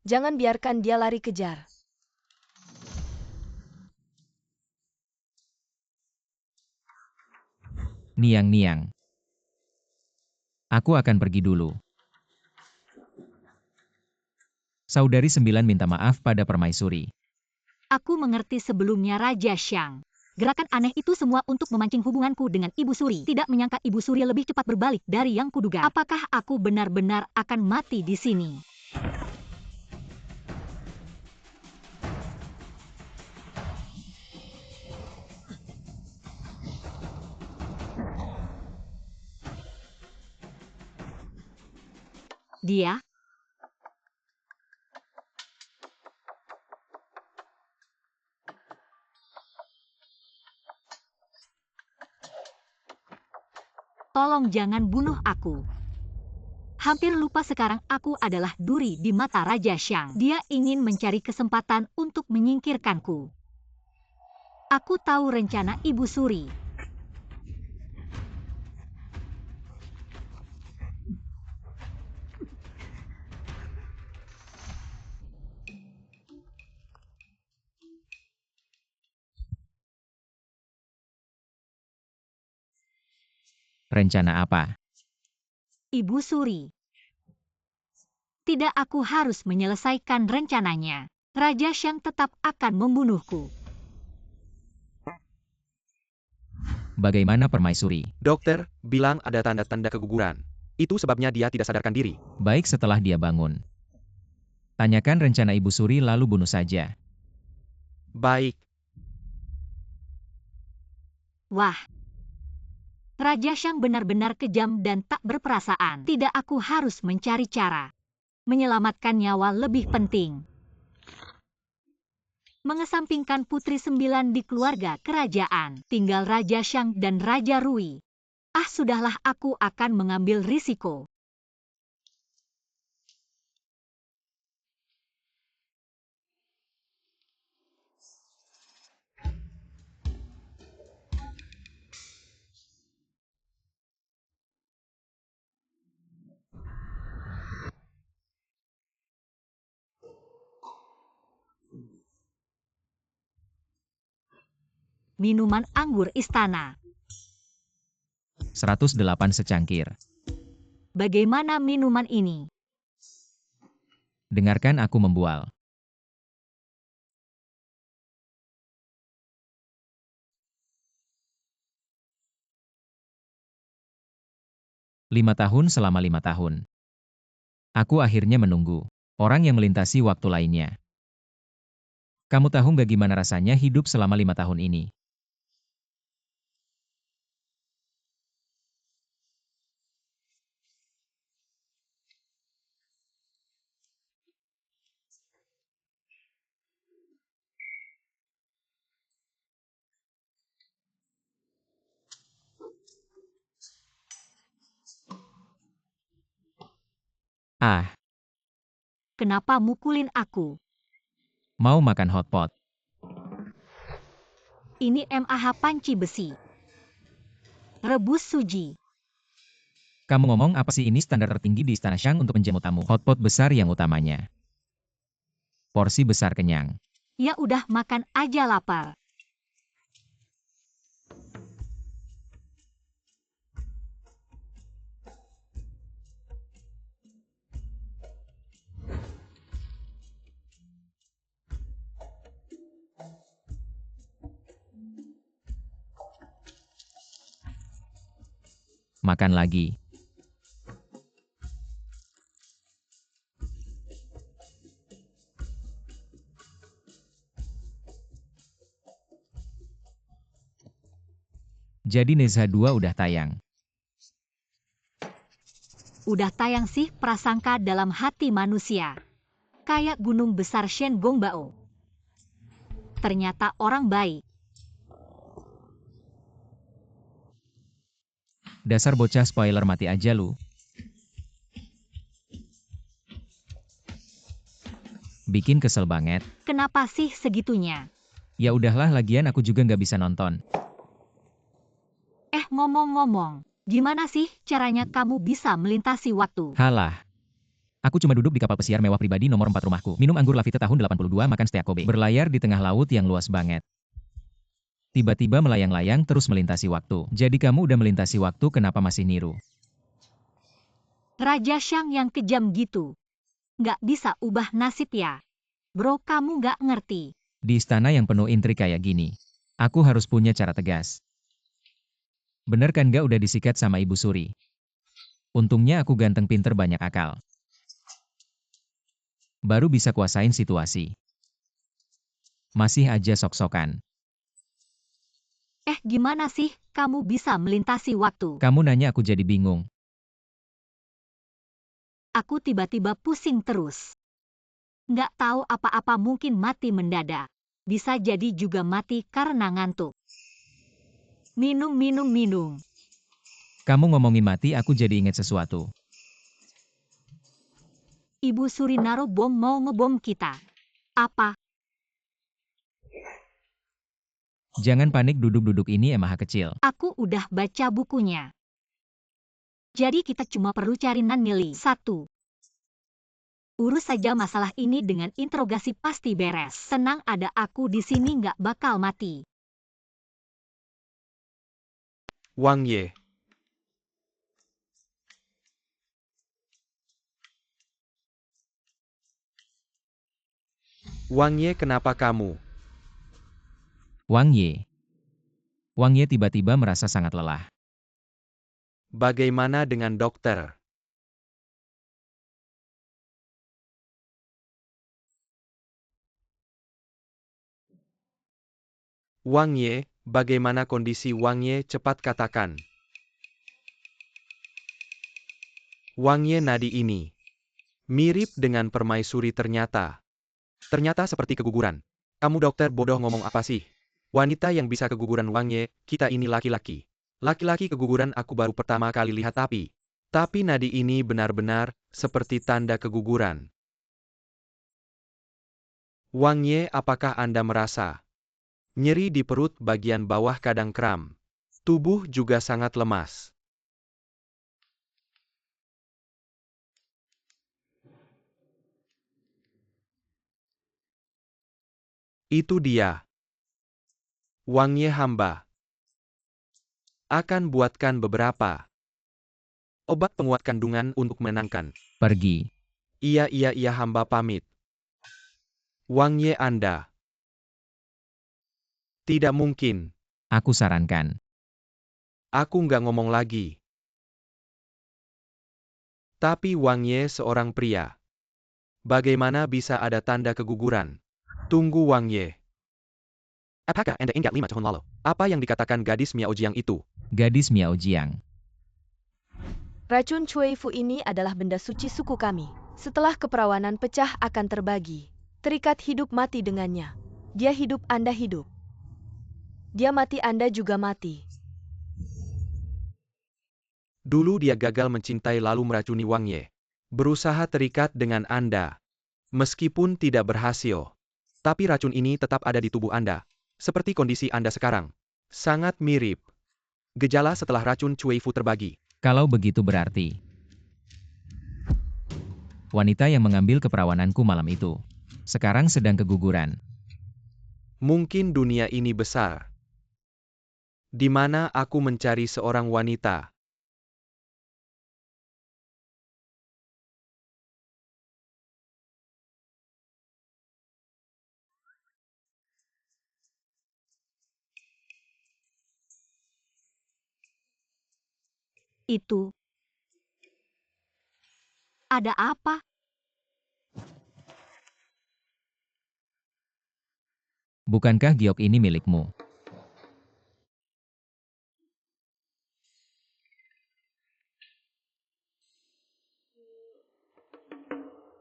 Jangan biarkan dia lari kejar. Niang. Aku akan pergi dulu. Saudari 9 minta maaf pada Permaisuri. Aku mengerti sebelumnya Raja Shang. Gerakan aneh itu semua untuk memancing hubunganku dengan Ibu Suri. Tidak menyangka Ibu Suri lebih cepat berbalik dari yang kuduga. Apakah aku benar-benar akan mati di sini? Dia? Tolong jangan bunuh aku. Hampir lupa sekarang aku adalah duri di mata Raja Shang. Dia ingin mencari kesempatan untuk menyingkirkanku. Aku tahu rencana Ibu Suri. Rencana apa? Ibu Suri. Tidak, aku harus menyelesaikan rencananya. Raja Shang tetap akan membunuhku. Bagaimana Permaisuri? Dokter bilang ada tanda-tanda keguguran. Itu sebabnya dia tidak sadarkan diri. Baik, setelah dia bangun. Tanyakan rencana Ibu Suri lalu bunuh saja. Baik. Wah. Raja Shang benar-benar kejam dan tak berperasaan. Tidak, aku harus mencari cara. Menyelamatkan nyawa lebih penting. mengesampingkan Putri 9 di keluarga kerajaan. Tinggal Raja Xiang dan Raja Rui. Ah, sudahlah, aku akan mengambil risiko. Minuman anggur istana. 108 secangkir. Bagaimana minuman ini? Dengarkan aku membual. Lima tahun selama 5 tahun. Aku akhirnya menunggu. Orang yang melintasi waktu lainnya. Kamu tahu nggak gimana rasanya hidup selama 5 tahun ini? Ah, Kenapa mukulin aku? mau makan hotpot? Ini MAH panci besi. Rebus suji. Kamu ngomong apa sih, ini standar tertinggi di Istana Shang untuk menjamu tamu. Hotpot besar yang utamanya. Porsi besar kenyang. Ya udah, makan aja, lapar. Makan lagi. Jadi Nezha 2 udah tayang. Udah tayang sih, prasangka dalam hati manusia. Kayak gunung besar Shen Gongbao. Ternyata orang baik. Dasar bocah spoiler, mati aja lu. Bikin kesel banget. Kenapa sih segitunya? Ya udahlah, lagian aku juga nggak bisa nonton. Ngomong-ngomong, gimana sih caranya kamu bisa melintasi waktu? Halah. Aku cuma duduk di kapal pesiar mewah pribadi nomor 4 rumahku. Minum anggur Lafite tahun 82, makan steak Kobe. Berlayar di tengah laut yang luas banget. Tiba-tiba melayang-layang terus melintasi waktu. Jadi kamu udah melintasi waktu, kenapa masih niru? Raja Xiang yang kejam gitu. Nggak bisa ubah nasib ya? Bro, kamu nggak ngerti. Di istana yang penuh intrik kayak gini, aku harus punya cara tegas. Bener kan nggak, udah disikat sama Ibu Suri? Untungnya aku ganteng, pinter, banyak akal. Baru bisa kuasain situasi. Masih aja sok-sokan. Gimana sih kamu bisa melintasi waktu? Kamu nanya aku jadi bingung. Aku tiba-tiba pusing terus. Nggak tahu apa-apa, mungkin mati mendadak. Bisa jadi juga mati karena ngantuk. Minum. Kamu ngomongin mati, aku jadi inget sesuatu. Ibu Suri naruh bom, mau ngebom kita. Apa? Jangan panik, duduk-duduk, ini MAH kecil. Aku udah baca bukunya. Jadi kita cuma perlu cari Nanili. 1. Urus saja masalah ini dengan interogasi, pasti beres. Tenang, ada aku di sini, nggak bakal mati. Wang Ye. Wang Ye, kenapa kamu? Wang Ye. Wang Ye tiba-tiba merasa sangat lelah. Bagaimana dengan dokter? Wang Ye, bagaimana kondisi Wang Ye, cepat katakan. Wang Ye, nadi ini mirip dengan permaisuri ternyata. Ternyata seperti keguguran. Kamu dokter bodoh ngomong apa sih? Wanita yang bisa keguguran Wang Ye, kita ini laki-laki. Laki-laki keguguran aku baru pertama kali lihat tapi nadi ini benar-benar seperti tanda keguguran. Wang Ye, apakah Anda merasa nyeri di perut bagian bawah kadang kram? Tubuh juga sangat lemas. Itu dia. Wang Ye, hamba akan buatkan beberapa obat penguat kandungan untuk menenangkan. Pergi. Iya, hamba pamit. Wang Ye, Anda tidak mungkin. Aku sarankan. Aku nggak ngomong lagi. Tapi Wang Ye seorang pria. Bagaimana bisa ada tanda keguguran? Tunggu Wang Ye. Apakah Anda ingat 5 tahun lalu? Apa yang dikatakan gadis Miao Jiang itu? Gadis Miao Jiang. Racun Cui Fu ini adalah benda suci suku kami. Setelah keperawanan pecah akan terbagi. Terikat hidup mati dengannya. Dia hidup, Anda hidup. Dia mati, Anda juga mati. Dulu dia gagal mencintai lalu meracuni Wang Ye. Berusaha terikat dengan Anda. Meskipun tidak berhasil. Tapi racun ini tetap ada di tubuh Anda. Seperti kondisi Anda sekarang. Sangat mirip. Gejala setelah racun Cui Fu terbagi. Kalau begitu berarti wanita yang mengambil keperawananku malam itu sekarang sedang keguguran. Mungkin dunia ini besar. Di mana aku mencari seorang wanita. Itu. Ada apa? Bukankah giok ini milikmu?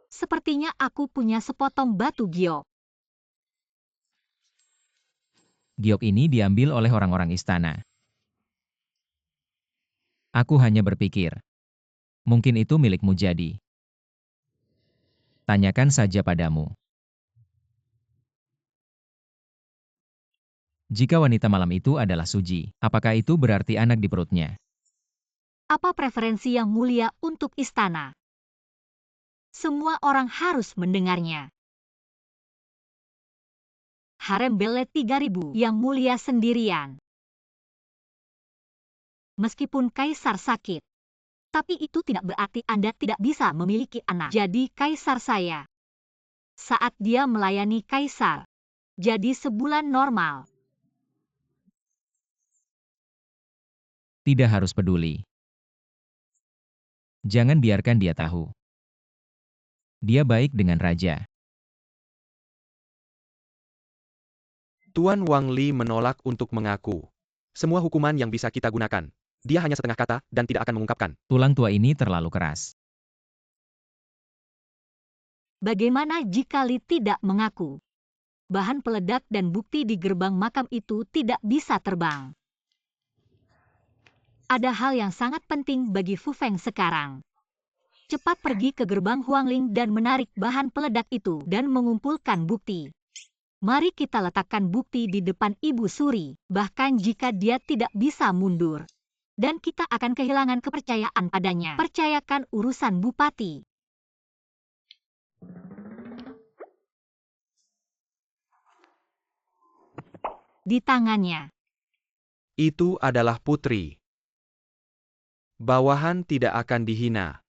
Sepertinya aku punya sepotong batu giok. Giok ini diambil oleh orang-orang istana. Aku hanya berpikir, mungkin itu milikmu jadi. Tanyakan saja padamu. Jika wanita malam itu adalah Suji, apakah itu berarti anak di perutnya? Apa preferensi yang mulia untuk istana? Semua orang harus mendengarnya. Harem Belet 3000 yang mulia sendirian. Meskipun kaisar sakit, tapi itu tidak berarti Anda tidak bisa memiliki anak. Jadi kaisar saya. Saat dia melayani kaisar. Jadi sebulan normal. Tidak harus peduli. Jangan biarkan dia tahu. Dia baik dengan raja. Tuan Wang Li menolak untuk mengaku. Semua hukuman yang bisa kita gunakan. Dia hanya setengah kata dan tidak akan mengungkapkan. Tulang tua ini terlalu keras. Bagaimana jika Li tidak mengaku? Bahan peledak dan bukti di gerbang makam itu tidak bisa terbang. Ada hal yang sangat penting bagi Fu Feng sekarang. Cepat pergi ke gerbang Huangling dan menarik bahan peledak itu dan mengumpulkan bukti. Mari kita letakkan bukti di depan Ibu Suri, bahkan jika dia tidak bisa mundur. Dan kita akan kehilangan kepercayaan padanya. Percayakan urusan Bupati. Di tangannya. Itu adalah putri. Bawahan tidak akan dihina.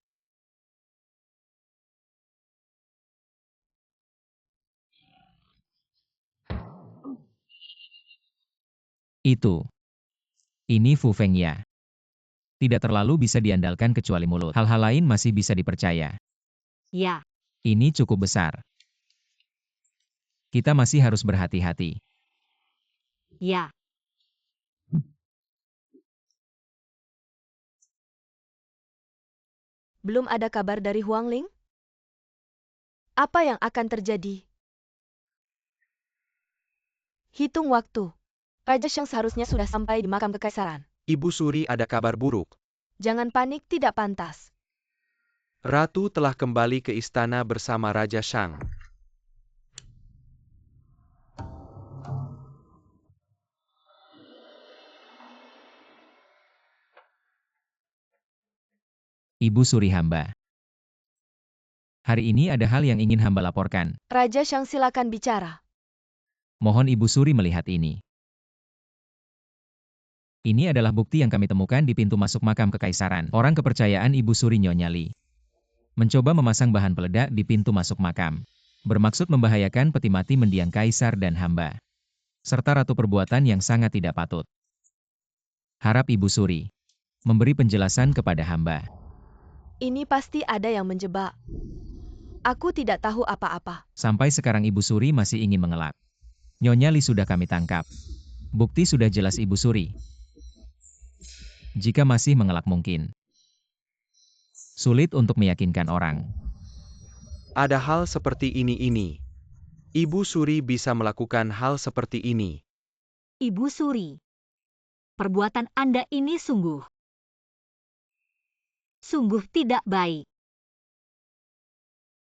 Itu. Ini Fu Feng ya. Tidak terlalu bisa diandalkan kecuali mulut. Hal-hal lain masih bisa dipercaya. Ya. Ini cukup besar. Kita masih harus berhati-hati. Ya. Belum ada kabar dari Huangling? Apa yang akan terjadi? Hitung waktu. Raja Shang seharusnya sudah sampai di makam kekaisaran. Ibu Suri, ada kabar buruk. Jangan panik, tidak pantas. Ratu telah kembali ke istana bersama Raja Shang. Ibu Suri hamba. Hari ini ada hal yang ingin hamba laporkan. Raja Shang, silakan bicara. Mohon Ibu Suri melihat ini. Ini adalah bukti yang kami temukan di pintu masuk makam kekaisaran. Orang kepercayaan Ibu Suri, Nyonya Li mencoba memasang bahan peledak di pintu masuk makam. Bermaksud membahayakan peti mati mendiang kaisar dan hamba. Serta ratu, perbuatan yang sangat tidak patut. Harap Ibu Suri memberi penjelasan kepada hamba. Ini pasti ada yang menjebak. Aku tidak tahu apa-apa. Sampai sekarang Ibu Suri masih ingin mengelak. Nyonya Li sudah kami tangkap. Bukti sudah jelas Ibu Suri. Jika masih mengelak mungkin sulit untuk meyakinkan orang. Ada hal seperti ini. Ibu Suri bisa melakukan hal seperti ini. Ibu Suri, perbuatan Anda ini sungguh tidak baik.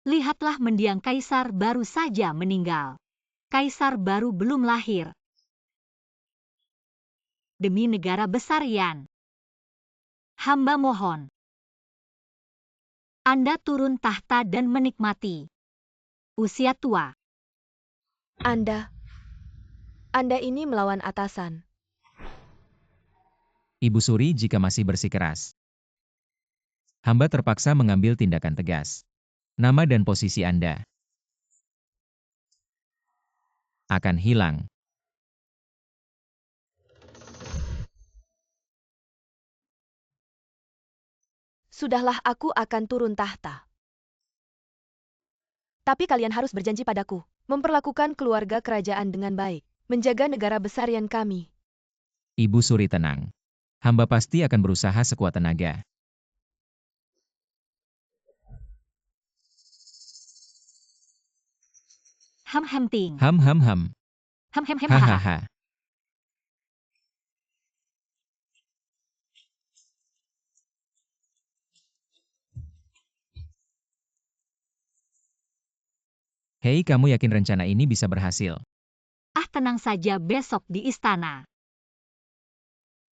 Lihatlah, mendiang kaisar baru saja meninggal. Kaisar baru belum lahir. Demi negara besar Yan, hamba mohon, Anda turun tahta dan menikmati usia tua. Anda ini melawan atasan. Ibu Suri, jika masih bersikeras, hamba terpaksa mengambil tindakan tegas. Nama dan posisi Anda akan hilang. Sudahlah, aku akan turun tahta. Tapi kalian harus berjanji padaku, memperlakukan keluarga kerajaan dengan baik, menjaga negara besar Yan kami. Ibu Suri tenang. Hamba pasti akan berusaha sekuat tenaga. Ting. Ham. Hahaha. Hei, kamu yakin rencana ini bisa berhasil? Tenang saja, besok di istana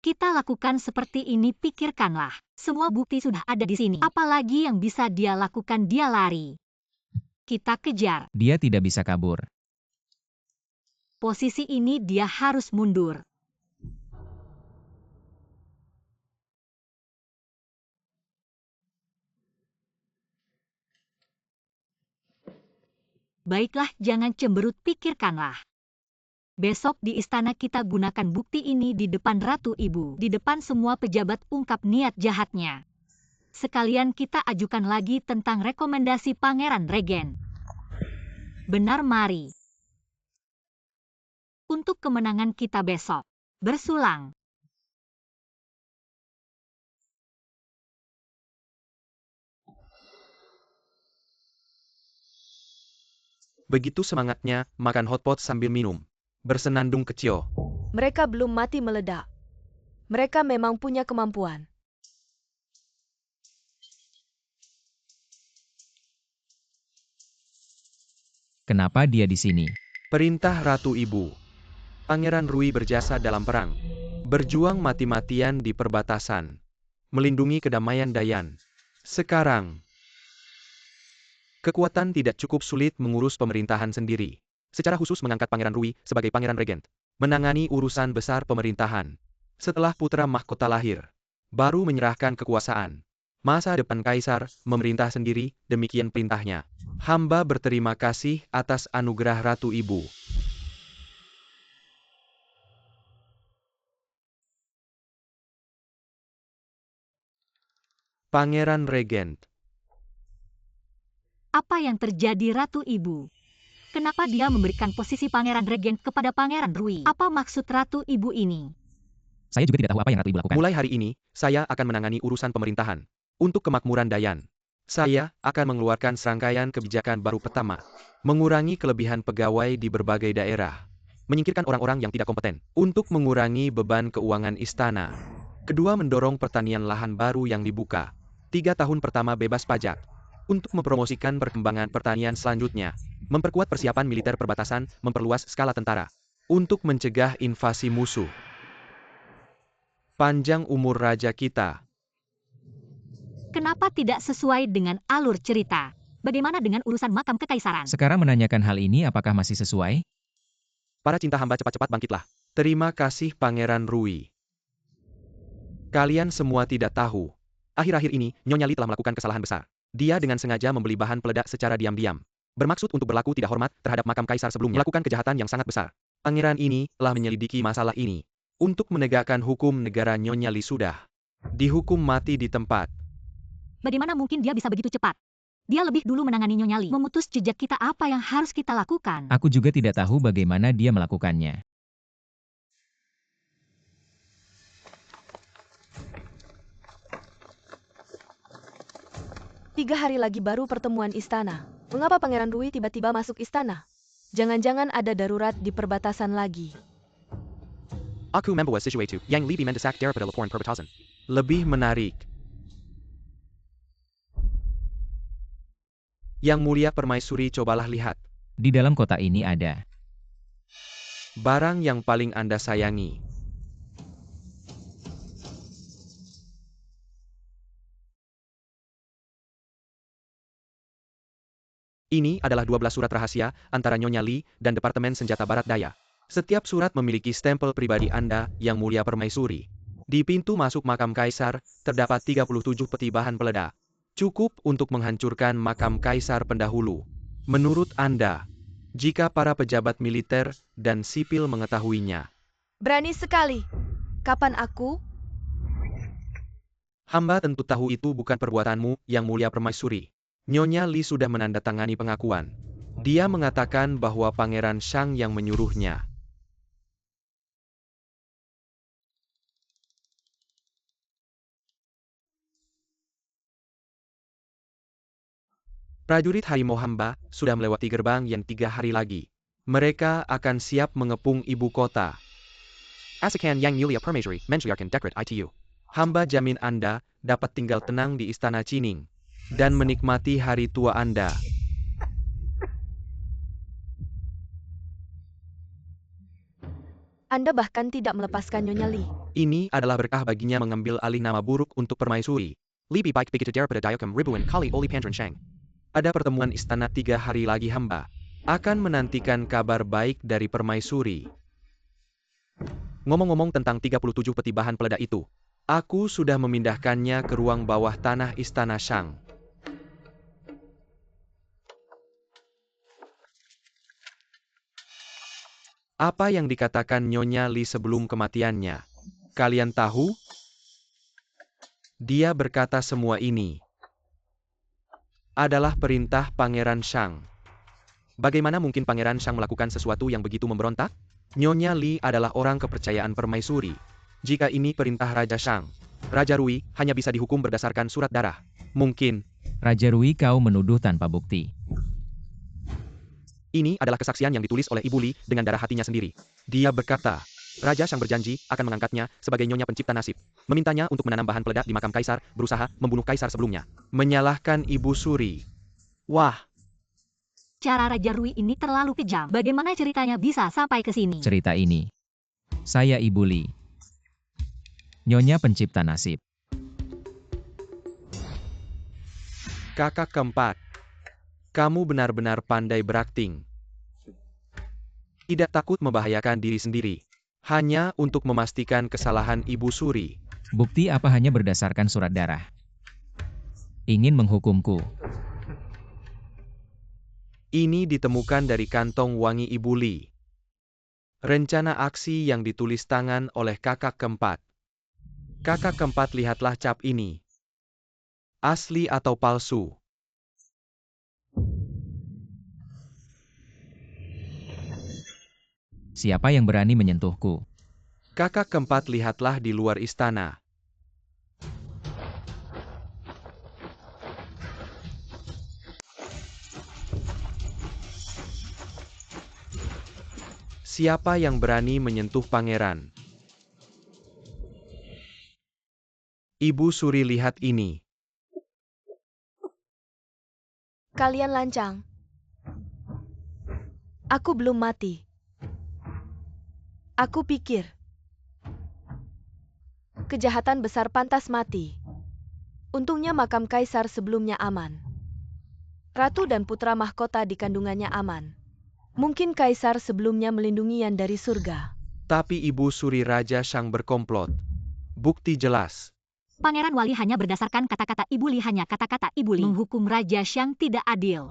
kita lakukan seperti ini. Pikirkanlah, semua bukti sudah ada di sini. Apalagi yang bisa dia lakukan? Dia lari. Kita kejar. Dia tidak bisa kabur. Posisi ini dia harus mundur. Baiklah, jangan cemberut, pikirkanlah. Besok di istana kita gunakan bukti ini di depan Ratu Ibu. Di depan semua pejabat, ungkap niat jahatnya. Sekalian kita ajukan lagi tentang rekomendasi Pangeran Regen. Benar, mari. Untuk kemenangan kita besok. Bersulang. Begitu semangatnya, makan hotpot sambil minum. Bersenandung kecil. Mereka belum mati meledak. Mereka memang punya kemampuan. Kenapa dia di sini? Perintah Ratu Ibu. Pangeran Rui berjasa dalam perang. Berjuang mati-matian di perbatasan. Melindungi kedamaian Dayan. Sekarang, kekuatan tidak cukup, sulit mengurus pemerintahan sendiri. Secara khusus mengangkat Pangeran Rui sebagai Pangeran Regent. Menangani urusan besar pemerintahan. Setelah putra mahkota lahir, baru menyerahkan kekuasaan. Masa depan kaisar, memerintah sendiri, demikian perintahnya. Hamba berterima kasih atas anugerah Ratu Ibu. Pangeran Regent. Apa yang terjadi, Ratu Ibu? Kenapa dia memberikan posisi Pangeran Regent kepada Pangeran Rui? Apa maksud Ratu Ibu ini? Saya juga tidak tahu apa yang Ratu Ibu lakukan. Mulai hari ini, saya akan menangani urusan pemerintahan. Untuk kemakmuran Dayan. Saya akan mengeluarkan serangkaian kebijakan baru. Pertama, mengurangi kelebihan pegawai di berbagai daerah. menyingkirkan orang-orang yang tidak kompeten. Untuk mengurangi beban keuangan istana, kedua mendorong pertanian lahan baru yang dibuka. 3 tahun pertama bebas pajak. Untuk mempromosikan perkembangan pertanian selanjutnya, memperkuat persiapan militer perbatasan, memperluas skala tentara. Untuk mencegah invasi musuh. Panjang umur raja kita. Kenapa tidak sesuai dengan alur cerita? Bagaimana dengan urusan makam kekaisaran? Sekarang menanyakan hal ini apakah masih sesuai? Para cinta hamba cepat-cepat bangkitlah. Terima kasih Pangeran Rui. Kalian semua tidak tahu. Akhir-akhir ini, Nyonya Li telah melakukan kesalahan besar. Dia dengan sengaja membeli bahan peledak secara diam-diam. Bermaksud untuk berlaku tidak hormat terhadap makam kaisar sebelumnya. Melakukan kejahatan yang sangat besar. Pangeran ini telah menyelidiki masalah ini. Untuk menegakkan hukum negara, Nyonya Li sudah dihukum mati di tempat. Bagaimana mungkin dia bisa begitu cepat? Dia lebih dulu menangani Nyonya Li. Memutus jejak kita, apa yang harus kita lakukan? Aku juga tidak tahu bagaimana dia melakukannya. Tiga hari lagi baru pertemuan istana. Mengapa Pangeran Rui tiba-tiba masuk istana? Jangan-jangan ada darurat di perbatasan lagi. Aku membawa sesuatu yang lebih mendesak daripada laporan perbatasan. Lebih menarik. Yang Mulia Permaisuri, cobalah lihat. Di dalam kota ini ada Barang yang paling Anda sayangi. Ini adalah 12 surat rahasia antara Nyonya Li dan Departemen Senjata Barat Daya. Setiap surat memiliki stempel pribadi Anda, Yang Mulia Permaisuri. Di pintu masuk makam kaisar, terdapat 37 peti bahan peledak. Cukup untuk menghancurkan makam kaisar pendahulu. Menurut Anda, jika para pejabat militer dan sipil mengetahuinya. Berani sekali. Kapan aku? Hamba tentu tahu itu bukan perbuatanmu, Yang Mulia Permaisuri. Nyonya Li sudah menandatangani pengakuan. Dia mengatakan bahwa Pangeran Shang yang menyuruhnya. Prajurit harimau hamba sudah melewati gerbang yang 3 hari lagi. Mereka akan siap mengepung ibu kota. Asakan Yang Mulia Permaisuri mensyariatkan dekret itu. Hamba jamin Anda dapat tinggal tenang di Istana Cining dan menikmati hari tua Anda. Anda bahkan tidak melepaskan Nyonya Li. Ini adalah berkah baginya mengambil alih nama buruk untuk Permaisuri. Lebih baik begitu daripada Diokam ribuan kali oleh Pangeran Shang. Ada pertemuan istana 3 hari lagi, hamba akan menantikan kabar baik dari Permaisuri. Ngomong-ngomong tentang 37 peti bahan peledak itu, aku sudah memindahkannya ke ruang bawah tanah Istana Shang. Apa yang dikatakan Nyonya Li sebelum kematiannya? Kalian tahu? Dia berkata semua ini adalah perintah Pangeran Shang. Bagaimana mungkin Pangeran Shang melakukan sesuatu yang begitu memberontak? Nyonya Li adalah orang kepercayaan Permaisuri. Jika ini perintah Raja Shang, Raja Rui hanya bisa dihukum berdasarkan surat darah. Mungkin. Raja Rui, kau menuduh tanpa bukti. Ini adalah kesaksian yang ditulis oleh Ibu Li dengan darah hatinya sendiri. Dia berkata, Raja Shang berjanji akan mengangkatnya sebagai Nyonya Pencipta Nasib. Memintanya untuk menanam bahan peledak di makam kaisar, berusaha membunuh kaisar sebelumnya. Menyalahkan Ibu Suri. Wah. Cara Raja Rui ini terlalu kejam. Bagaimana ceritanya bisa sampai ke sini? Cerita ini. Saya Ibu Li. Nyonya Pencipta Nasib. Kakak keempat. Kamu benar-benar pandai berakting. Tidak takut membahayakan diri sendiri. Hanya untuk memastikan kesalahan Ibu Suri. Bukti apa hanya berdasarkan surat darah? Ingin menghukumku? Ini ditemukan dari kantong wangi Ibu Li. Rencana aksi yang ditulis tangan oleh kakak keempat. Kakak keempat, lihatlah cap ini. Asli atau palsu? Siapa yang berani menyentuhku? Kakak keempat, lihatlah di luar istana. Siapa yang berani menyentuh pangeran? Ibu Suri, lihat ini. Kalian lancang. Aku belum mati. Aku pikir kejahatan besar pantas mati. Untungnya makam kaisar sebelumnya aman. Ratu dan putra mahkota di kandungannya aman. Mungkin kaisar sebelumnya melindungi Yan dari surga. Tapi Ibu Suri, Raja Shang berkomplot. Bukti jelas. Pangeran Wali hanya berdasarkan kata-kata Ibu Li, hanya kata-kata Ibu Li. Menghukum Raja Shang tidak adil.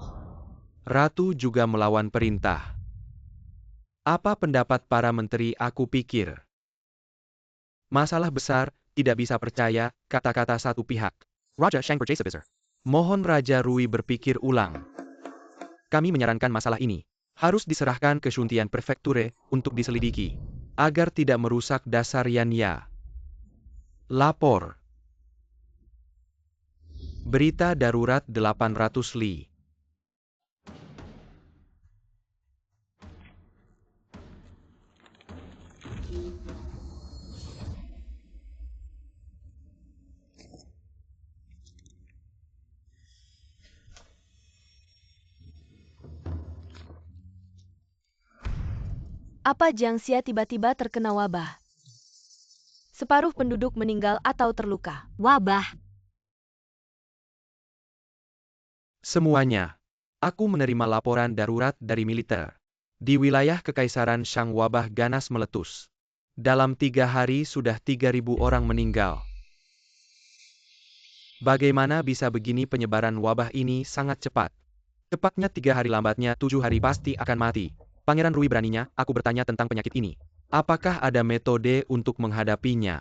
Ratu juga melawan perintah. Apa pendapat para menteri? Aku pikir masalah besar, tidak bisa percaya kata-kata satu pihak. Raja Shang berjasa. Mohon Raja Rui berpikir ulang. Kami menyarankan masalah ini harus diserahkan ke Shuntian Prefekture untuk diselidiki, agar tidak merusak dasar Yanya. Lapor. Berita darurat 800 Li. Apa Jiangxia tiba-tiba terkena wabah? Separuh penduduk meninggal atau terluka. Wabah. Semuanya. Aku menerima laporan darurat dari militer. Di wilayah Kekaisaran Shang wabah ganas meletus. Dalam 3 hari sudah 3.000 orang meninggal. Bagaimana bisa begini? Penyebaran wabah ini sangat cepat. Cepatnya 3 hari, lambatnya 7 hari pasti akan mati. Pangeran Rui, beraninya aku bertanya tentang penyakit ini. Apakah ada metode untuk menghadapinya?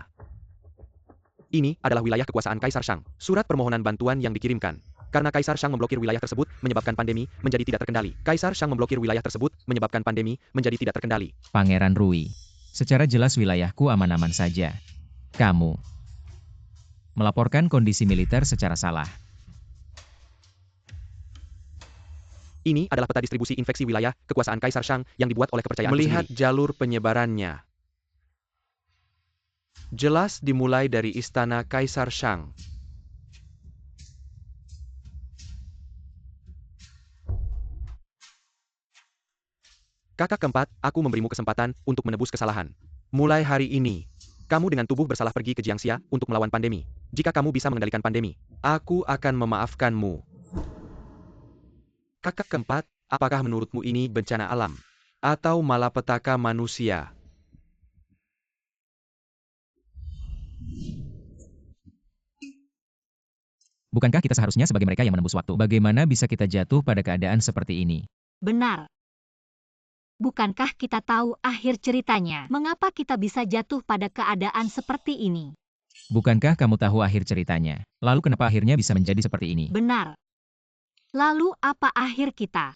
Ini adalah wilayah kekuasaan Kaisar Shang. Surat permohonan bantuan yang dikirimkan. Karena Kaisar Shang memblokir wilayah tersebut, menyebabkan pandemi menjadi tidak terkendali. Kaisar Shang memblokir wilayah tersebut, menyebabkan pandemi menjadi tidak terkendali. Pangeran Rui. Secara jelas wilayahku aman-aman saja. Kamu melaporkan kondisi militer secara salah. Ini adalah peta distribusi infeksi wilayah kekuasaan Kaisar Shang yang dibuat oleh kepercayaan. Melihat jalur penyebarannya, jelas dimulai dari istana Kaisar Shang. Kakak keempat, aku memberimu kesempatan untuk menebus kesalahan. Mulai hari ini, kamu dengan tubuh bersalah pergi ke Jiangxia untuk melawan pandemi. Jika kamu bisa mengendalikan pandemi, aku akan memaafkanmu. Kakak keempat, apakah menurutmu ini bencana alam? Atau malapetaka manusia? Bukankah kita seharusnya sebagai mereka yang menembus waktu? Bagaimana bisa kita jatuh pada keadaan seperti ini? Benar. Bukankah kita tahu akhir ceritanya? Mengapa kita bisa jatuh pada keadaan seperti ini? Bukankah kamu tahu akhir ceritanya? Lalu kenapa akhirnya bisa menjadi seperti ini? Benar. Lalu apa akhir kita?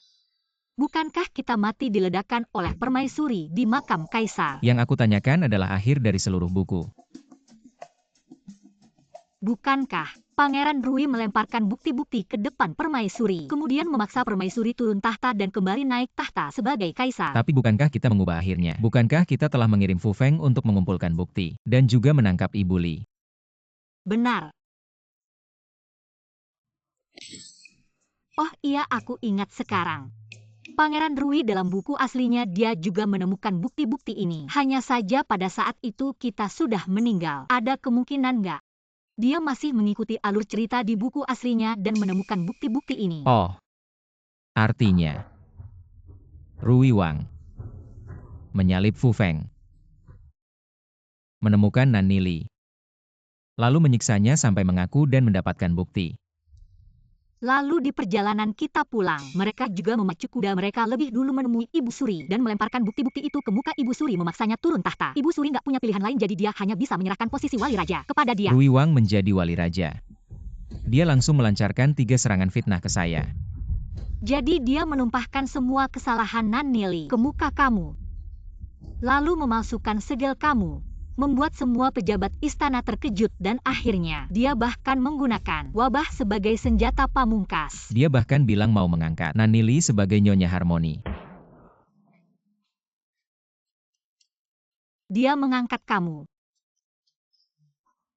Bukankah kita mati diledakkan oleh permaisuri di makam kaisar? Yang aku tanyakan adalah akhir dari seluruh buku. Bukankah Pangeran Rui melemparkan bukti-bukti ke depan permaisuri, kemudian memaksa permaisuri turun tahta dan kembali naik tahta sebagai kaisar? Tapi bukankah kita mengubah akhirnya? Bukankah kita telah mengirim Fu Feng untuk mengumpulkan bukti, dan juga menangkap Ibu Li? Benar. Oh iya, aku ingat sekarang. Pangeran Rui dalam buku aslinya dia juga menemukan bukti-bukti ini. Hanya saja pada saat itu kita sudah meninggal. Ada kemungkinan nggak? Dia masih mengikuti alur cerita di buku aslinya dan menemukan bukti-bukti ini. Oh. Artinya, Rui Wang menyalip Fu Feng, menemukan Nani Li, lalu menyiksanya sampai mengaku dan mendapatkan bukti. Lalu di perjalanan kita pulang, mereka juga memacu kuda mereka lebih dulu menemui Ibu Suri dan melemparkan bukti-bukti itu ke muka Ibu Suri memaksanya turun tahta. Ibu Suri nggak punya pilihan lain jadi dia hanya bisa menyerahkan posisi wali raja kepada dia. Rui Wang menjadi wali raja. Dia langsung melancarkan 3 serangan fitnah ke saya. Jadi dia menumpahkan semua kesalahan Nani Li ke muka kamu. Lalu memalsukan segel kamu. Membuat semua pejabat istana terkejut dan akhirnya dia bahkan menggunakan wabah sebagai senjata pamungkas. Dia bahkan bilang mau mengangkat Nani Li sebagai Nyonya Harmoni. Dia mengangkat kamu.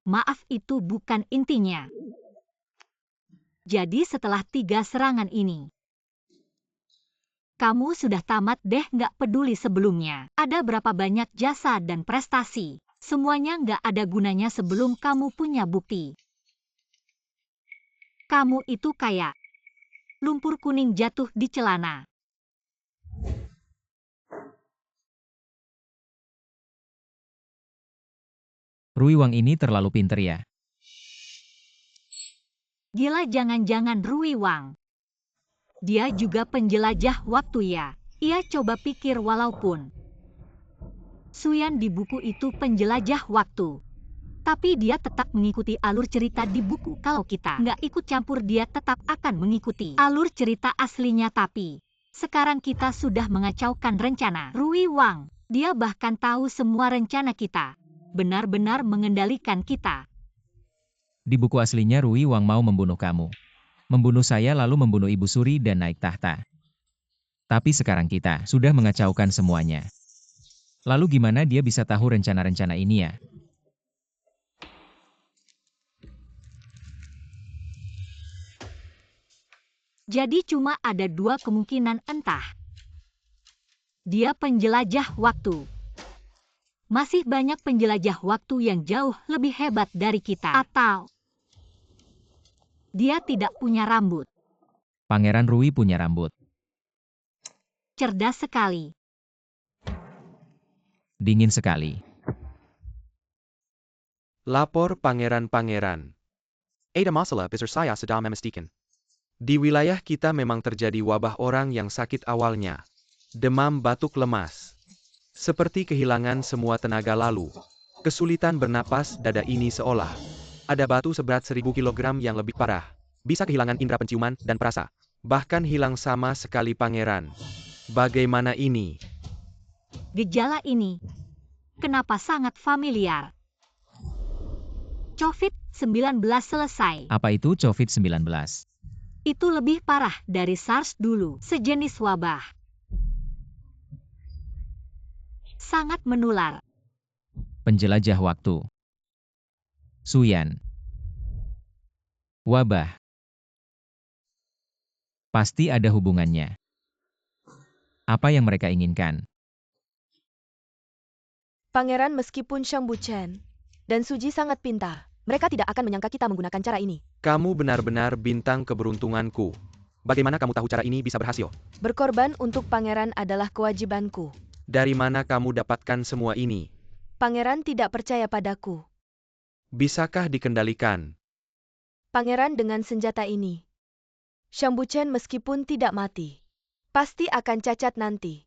Maaf, itu bukan intinya. Jadi setelah 3 serangan ini, kamu sudah tamat deh, nggak peduli sebelumnya. Ada berapa banyak jasa dan prestasi. Semuanya nggak ada gunanya sebelum kamu punya bukti. Kamu itu kayak lumpur kuning jatuh di celana. Rui Wang ini terlalu pinter ya. Gila, jangan-jangan Rui Wang. Dia juga penjelajah waktu ya. Ia coba pikir walaupun Suyan di buku itu penjelajah waktu, tapi dia tetap mengikuti alur cerita di buku. Kalau kita nggak ikut campur, dia tetap akan mengikuti alur cerita aslinya. Tapi sekarang kita sudah mengacaukan rencana Rui Wang. Dia bahkan tahu semua rencana kita. Benar-benar mengendalikan kita. Di buku aslinya Rui Wang mau membunuh kamu. Membunuh saya lalu membunuh Ibu Suri dan naik tahta. Tapi sekarang kita sudah mengacaukan semuanya. Lalu gimana dia bisa tahu rencana-rencana ini ya? Jadi cuma ada 2 kemungkinan, entah dia penjelajah waktu. Masih banyak penjelajah waktu yang jauh lebih hebat dari kita. Atau dia tidak punya rambut. Pangeran Rui punya rambut. Cerdas sekali. Dingin sekali. Lapor pangeran-pangeran. Ada masalah besar saya sedang memastikan. Di wilayah kita memang terjadi wabah orang yang sakit awalnya. Demam, batuk, lemas. Seperti kehilangan semua tenaga, lalu kesulitan bernapas. Dada ini seolah ada batu seberat 1000 kg yang lebih parah. Bisa kehilangan indera penciuman dan perasa. Bahkan hilang sama sekali, pangeran. Bagaimana ini? Gejala ini kenapa sangat familiar? COVID-19 selesai. Apa itu COVID-19? Itu lebih parah dari SARS dulu, sejenis wabah. Sangat menular. Penjelajah waktu. Suyan. Wabah. Pasti ada hubungannya. Apa yang mereka inginkan? Pangeran, meskipun Shang Buchen dan Suji sangat pintar, mereka tidak akan menyangka kita menggunakan cara ini. Kamu benar-benar bintang keberuntunganku. Bagaimana kamu tahu cara ini bisa berhasil? Berkorban untuk pangeran adalah kewajibanku. Dari mana kamu dapatkan semua ini? Pangeran tidak percaya padaku. Bisakah dikendalikan? Pangeran, dengan senjata ini, Shang Buchen meskipun tidak mati, pasti akan cacat nanti.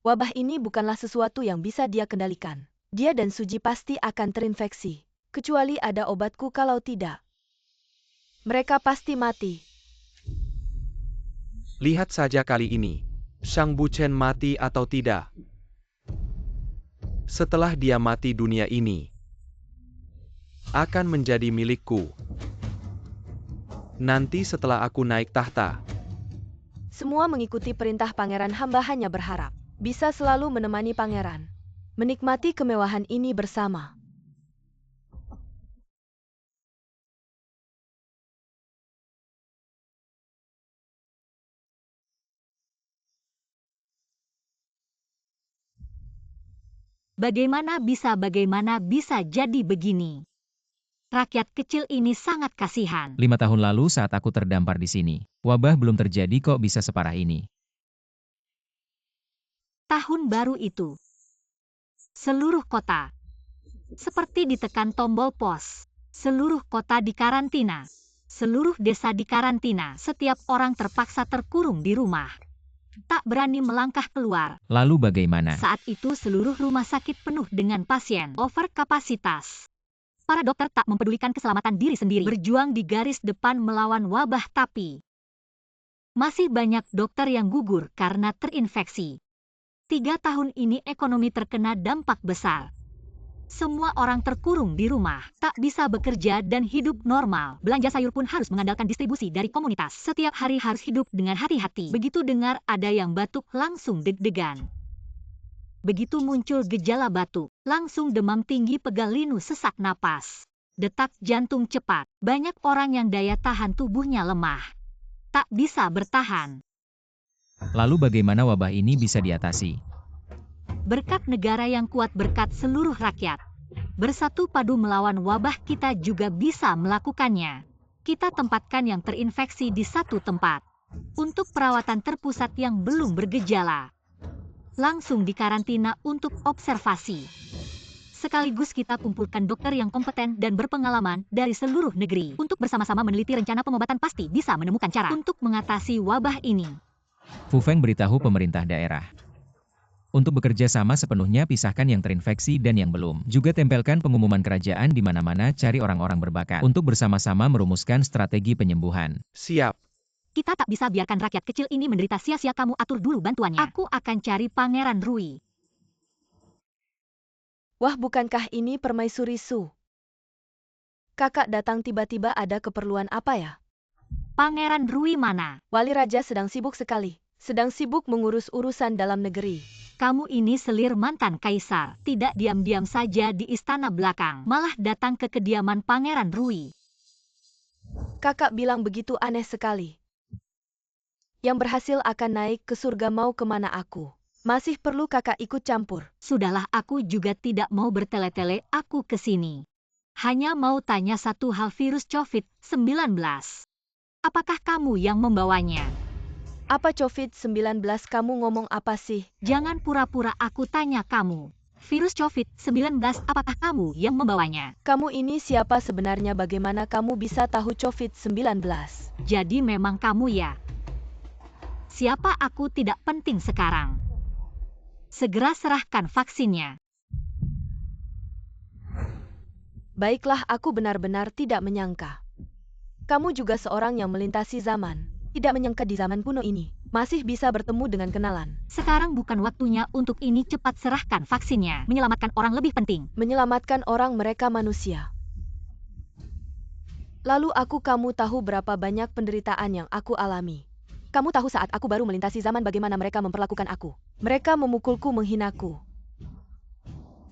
Wabah ini bukanlah sesuatu yang bisa dia kendalikan. Dia dan Suji pasti akan terinfeksi. Kecuali ada obatku, kalau tidak, mereka pasti mati. Lihat saja kali ini, Shang Buchen mati atau tidak. Setelah dia mati, dunia ini akan menjadi milikku. Nanti setelah aku naik tahta. Semua mengikuti perintah pangeran. Hamba hanya berharap bisa selalu menemani pangeran, menikmati kemewahan ini bersama. Bagaimana bisa jadi begini? Rakyat kecil ini sangat kasihan. 5 tahun lalu saat aku terdampar di sini, wabah belum terjadi kok bisa separah ini. Tahun baru itu, seluruh kota seperti ditekan tombol pos. Seluruh kota dikarantina. Seluruh desa dikarantina. Setiap orang terpaksa terkurung di rumah. Tak berani melangkah keluar. Lalu bagaimana? Saat itu seluruh rumah sakit penuh dengan pasien overkapasitas. Para dokter tak mempedulikan keselamatan diri sendiri. Berjuang di garis depan melawan wabah, tapi masih banyak dokter yang gugur karena terinfeksi. 3 tahun ini ekonomi terkena dampak besar. Semua orang terkurung di rumah, tak bisa bekerja dan hidup normal. Belanja sayur pun harus mengandalkan distribusi dari komunitas. Setiap hari harus hidup dengan hati-hati. Begitu dengar ada yang batuk langsung deg-degan. Begitu muncul gejala batuk, langsung demam tinggi, pegal linu, sesak napas, detak jantung cepat. Banyak orang yang daya tahan tubuhnya lemah, tak bisa bertahan. Lalu bagaimana wabah ini bisa diatasi? Berkat negara yang kuat, berkat seluruh rakyat bersatu padu melawan wabah, kita juga bisa melakukannya. Kita tempatkan yang terinfeksi di satu tempat. Untuk perawatan terpusat yang belum bergejala, langsung dikarantina untuk observasi. Sekaligus kita kumpulkan dokter yang kompeten dan berpengalaman dari seluruh negeri untuk bersama-sama meneliti rencana pengobatan, pasti bisa menemukan cara untuk mengatasi wabah ini. Fu Feng beritahu pemerintah daerah. Untuk bekerja sama sepenuhnya, pisahkan yang terinfeksi dan yang belum. Juga tempelkan pengumuman kerajaan di mana-mana, cari orang-orang berbakat untuk bersama-sama merumuskan strategi penyembuhan. Siap. Kita tak bisa biarkan rakyat kecil ini menderita sia-sia. Kamu atur dulu bantuannya. Aku akan cari Pangeran Rui. Wah, bukankah ini Permaisuri Su? Kakak datang tiba-tiba, ada keperluan apa ya? Pangeran Rui mana? Wali Raja sedang sibuk sekali. Sedang sibuk mengurus urusan dalam negeri. Kamu ini selir mantan kaisar. Tidak diam-diam saja di istana belakang, malah datang ke kediaman Pangeran Rui. Kakak bilang begitu aneh sekali. Yang berhasil akan naik ke surga, mau kemana aku? Masih perlu kakak ikut campur? Sudahlah, aku juga tidak mau bertele-tele. Aku ke sini hanya mau tanya satu hal, virus COVID-19. Apakah kamu yang membawanya? Apa COVID-19? Kamu ngomong apa sih? Jangan pura-pura, aku tanya kamu. Virus COVID-19, apakah kamu yang membawanya? Kamu ini siapa sebenarnya? Bagaimana kamu bisa tahu COVID-19? Jadi memang kamu ya? Siapa aku tidak penting sekarang. Segera serahkan vaksinnya. Baiklah, aku benar-benar tidak menyangka. Kamu juga seorang yang melintasi zaman. Tidak menyangka di zaman kuno ini masih bisa bertemu dengan kenalan. Sekarang bukan waktunya untuk ini, cepat serahkan vaksinnya. Menyelamatkan orang lebih penting. Menyelamatkan orang, mereka manusia. Lalu kamu tahu berapa banyak penderitaan yang aku alami. Kamu tahu saat aku baru melintasi zaman bagaimana mereka memperlakukan aku. Mereka memukulku, menghinaku.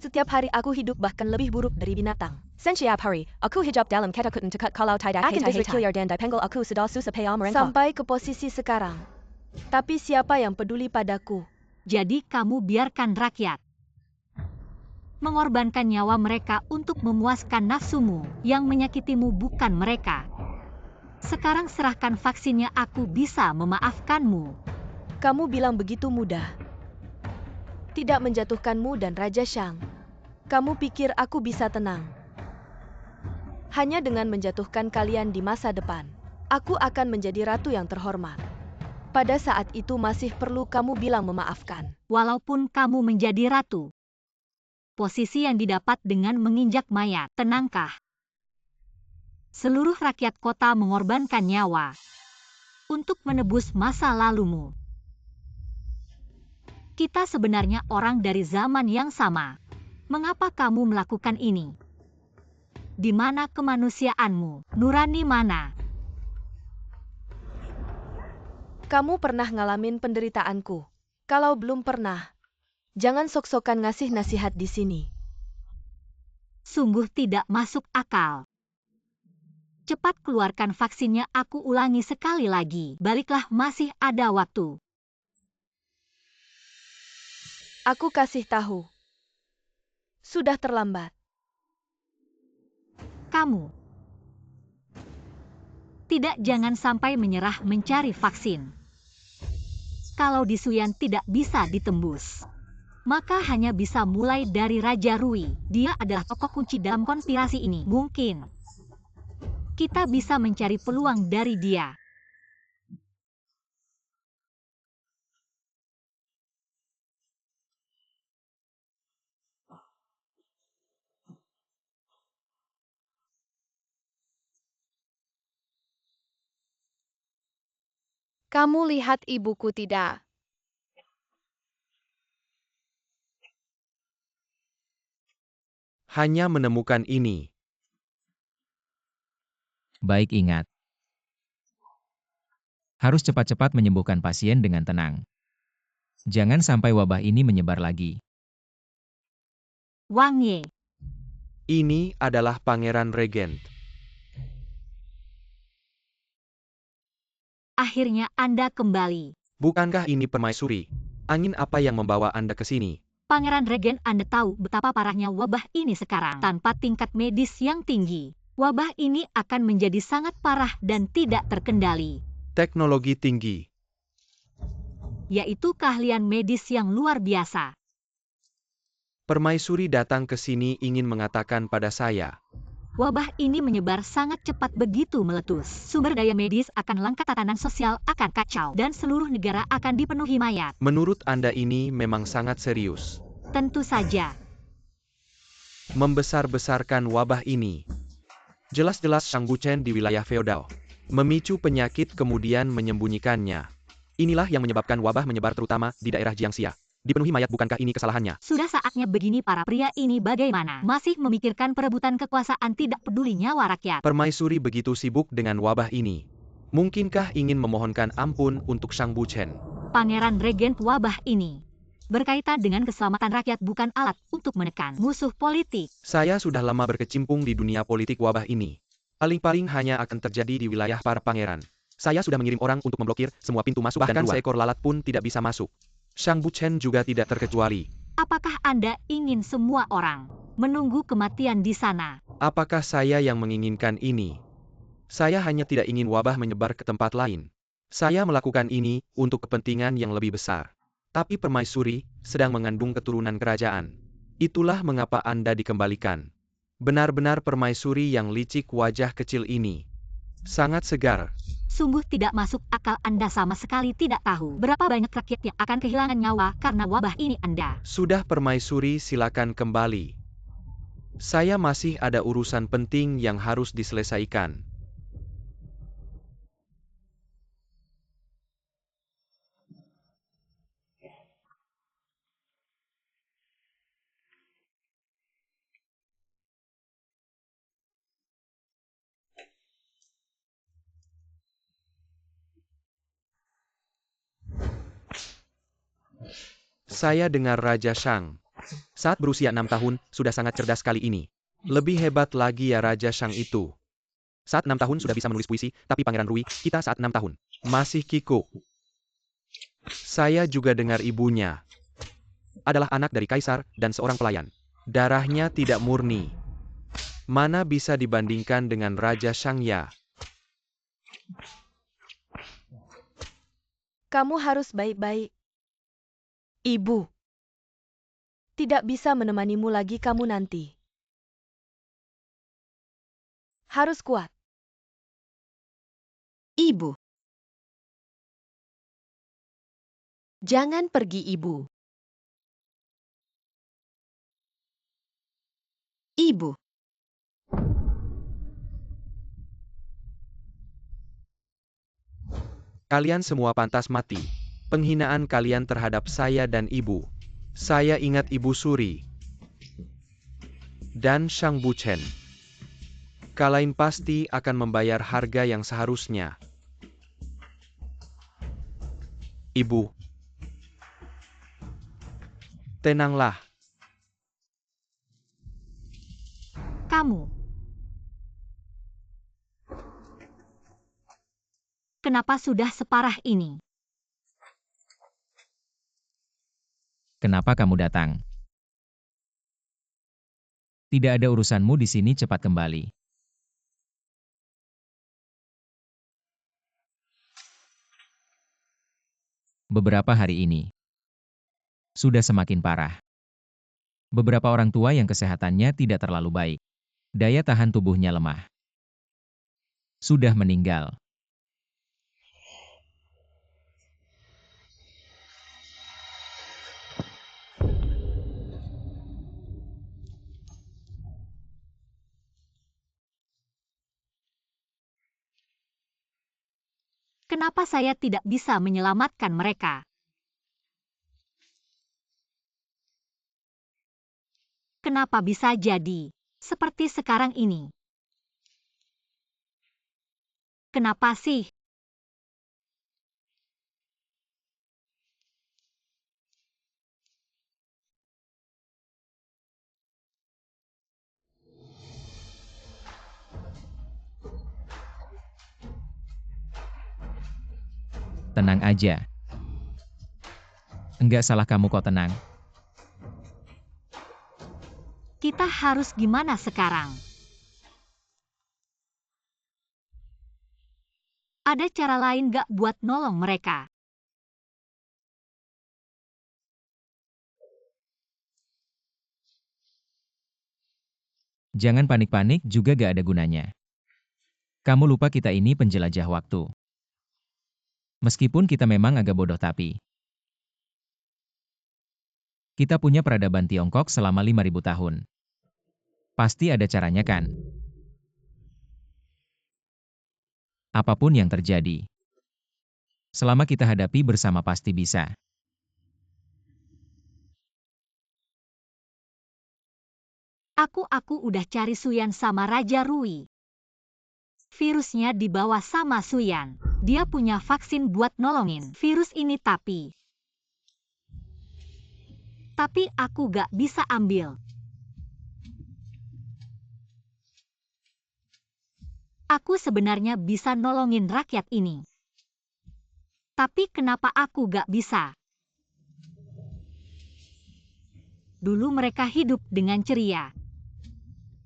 Setiap hari aku hidup bahkan lebih buruk dari binatang. Setiap hari, aku hidup dalam ketakutan takut kalau tidak Akan kita dan dipanggil aku sudah susah payah mereka. Sampai ke posisi sekarang. Tapi siapa yang peduli padaku? Jadi kamu biarkan rakyat mengorbankan nyawa mereka untuk memuaskan nafsumu. Yang menyakitimu bukan mereka. Sekarang serahkan vaksinnya, aku bisa memaafkanmu. Kamu bilang begitu mudah. Tidak menjatuhkanmu dan Raja Shang. Kamu pikir aku bisa tenang? Hanya dengan menjatuhkan kalian di masa depan, aku akan menjadi ratu yang terhormat. Pada saat itu masih perlu kamu bilang memaafkan. Walaupun kamu menjadi ratu, posisi yang didapat dengan menginjak mayat, tenangkah? Seluruh rakyat kota mengorbankan nyawa untuk menebus masa lalumu. Kita sebenarnya orang dari zaman yang sama. Mengapa kamu melakukan ini? Di mana kemanusiaanmu? Nurani mana? Kamu pernah ngalamin penderitaanku? Kalau belum pernah, jangan sok-sokan ngasih nasihat di sini. Sungguh tidak masuk akal. Cepat keluarkan vaksinnya, aku ulangi sekali lagi. Baliklah, masih ada waktu. Aku kasih tahu. Sudah terlambat. Kamu tidak, jangan sampai menyerah mencari vaksin. Kalau di Suyan tidak bisa ditembus, maka hanya bisa mulai dari Raja Rui. Dia adalah tokoh kunci dalam konspirasi ini. Mungkin kita bisa mencari peluang dari dia. Kamu lihat ibuku tidak? Hanya menemukan ini. Baik, ingat. Harus cepat-cepat menyembuhkan pasien dengan tenang. Jangan sampai wabah ini menyebar lagi. Wang Ye. Ini adalah Pangeran Regent. Akhirnya Anda kembali. Bukankah ini permaisuri? Angin apa yang membawa Anda ke sini? Pangeran Regen, Anda tahu betapa parahnya wabah ini sekarang. Tanpa tingkat medis yang tinggi, wabah ini akan menjadi sangat parah dan tidak terkendali. Teknologi tinggi. Yaitu keahlian medis yang luar biasa. Permaisuri datang ke sini ingin mengatakan pada saya. Wabah ini menyebar sangat cepat begitu meletus. Sumber daya medis akan langka, tatanan sosial akan kacau, dan seluruh negara akan dipenuhi mayat. Menurut Anda ini memang sangat serius. Tentu saja. Membesar-besarkan wabah ini. Jelas-jelas Shang Buchen di wilayah feodal. Memicu penyakit kemudian menyembunyikannya. Inilah yang menyebabkan wabah menyebar terutama di daerah Jiangxia. Dipenuhi mayat, bukankah ini kesalahannya? Sudah saatnya begini para pria ini bagaimana? Masih memikirkan perebutan kekuasaan, tidak peduli nyawa rakyat. Permaisuri begitu sibuk dengan wabah ini. Mungkinkah ingin memohonkan ampun untuk Shang Buchen? Pangeran Regent, wabah ini berkaitan dengan keselamatan rakyat, bukan alat untuk menekan musuh politik. Saya sudah lama berkecimpung di dunia politik. Wabah ini paling-paling hanya akan terjadi di wilayah para pangeran. Saya sudah mengirim orang untuk memblokir semua pintu masuk dan keluar. Seekor lalat pun tidak bisa masuk. Shang Buchen juga tidak terkecuali. Apakah Anda ingin semua orang menunggu kematian di sana? Apakah saya yang menginginkan ini? Saya hanya tidak ingin wabah menyebar ke tempat lain. Saya melakukan ini untuk kepentingan yang lebih besar. Tapi permaisuri sedang mengandung keturunan kerajaan. Itulah mengapa Anda dikembalikan. Benar-benar permaisuri yang licik, wajah kecil ini. Sangat segar. Sungguh tidak masuk akal, Anda sama sekali tidak tahu berapa banyak rakyat yang akan kehilangan nyawa karena wabah ini Anda. Sudah permaisuri, silakan kembali. Saya masih ada urusan penting yang harus diselesaikan. Saya dengar Raja Shang saat berusia 6 tahun, sudah sangat cerdas kali ini. Lebih hebat lagi ya Raja Shang itu. Saat 6 tahun sudah bisa menulis puisi, tapi Pangeran Rui, kita saat 6 tahun, masih kikuk. Saya juga dengar ibunya adalah anak dari kaisar dan seorang pelayan. Darahnya tidak murni. Mana bisa dibandingkan dengan Raja Shang ya? Kamu harus baik-baik. Ibu tidak bisa menemanimu lagi kamu nanti. Harus kuat. Ibu. Jangan pergi, Ibu. Ibu. Kalian semua pantas mati. Penghinaan kalian terhadap saya dan ibu. Saya ingat Ibu Suri dan Shang Buchen. Kalian pasti akan membayar harga yang seharusnya. Ibu, tenanglah. Kamu. Kenapa sudah separah ini? Kenapa kamu datang? Tidak ada urusanmu di sini, cepat kembali. Beberapa hari ini sudah semakin parah. Beberapa orang tua yang kesehatannya tidak terlalu baik. Daya tahan tubuhnya lemah. Sudah meninggal. Kenapa saya tidak bisa menyelamatkan mereka? Kenapa bisa jadi seperti sekarang ini? Kenapa sih? Tenang aja. Enggak salah kamu kok, tenang. Kita harus gimana sekarang? Ada cara lain gak buat nolong mereka? Jangan panik-panik juga gak ada gunanya. Kamu lupa kita ini penjelajah waktu. Meskipun kita memang agak bodoh tapi kita punya peradaban Tiongkok selama 5.000 tahun. Pasti ada caranya kan? Apapun yang terjadi, selama kita hadapi bersama pasti bisa. Aku udah cari Suyan sama Raja Rui. Virusnya dibawa sama Suyan. Dia punya vaksin buat nolongin virus ini tapi aku gak bisa ambil. Aku sebenarnya bisa nolongin rakyat ini. Tapi kenapa aku gak bisa? Dulu mereka hidup dengan ceria.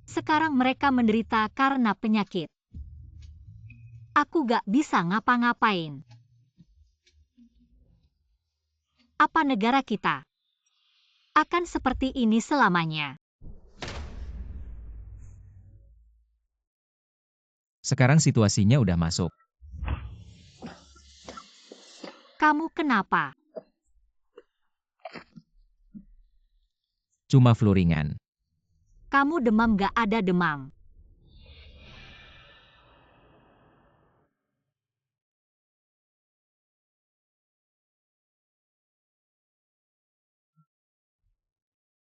Sekarang mereka menderita karena penyakit. Aku gak bisa ngapa-ngapain. Apa negara kita akan seperti ini selamanya? Sekarang situasinya udah masuk. Kamu kenapa? Cuma flu ringan. Kamu demam gak ada demam.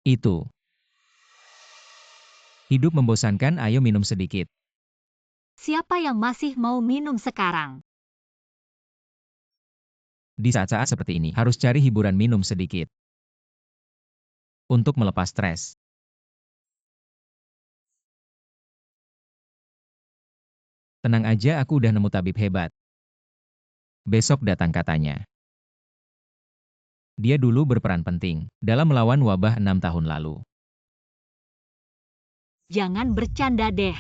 Itu. Hidup membosankan, ayo minum sedikit. Siapa yang masih mau minum sekarang? Di saat-saat seperti ini, harus cari hiburan, minum sedikit. Untuk melepas stres. Tenang aja, aku udah nemu tabib hebat. Besok datang katanya. Dia dulu berperan penting dalam melawan wabah 6 tahun lalu. Jangan bercanda deh.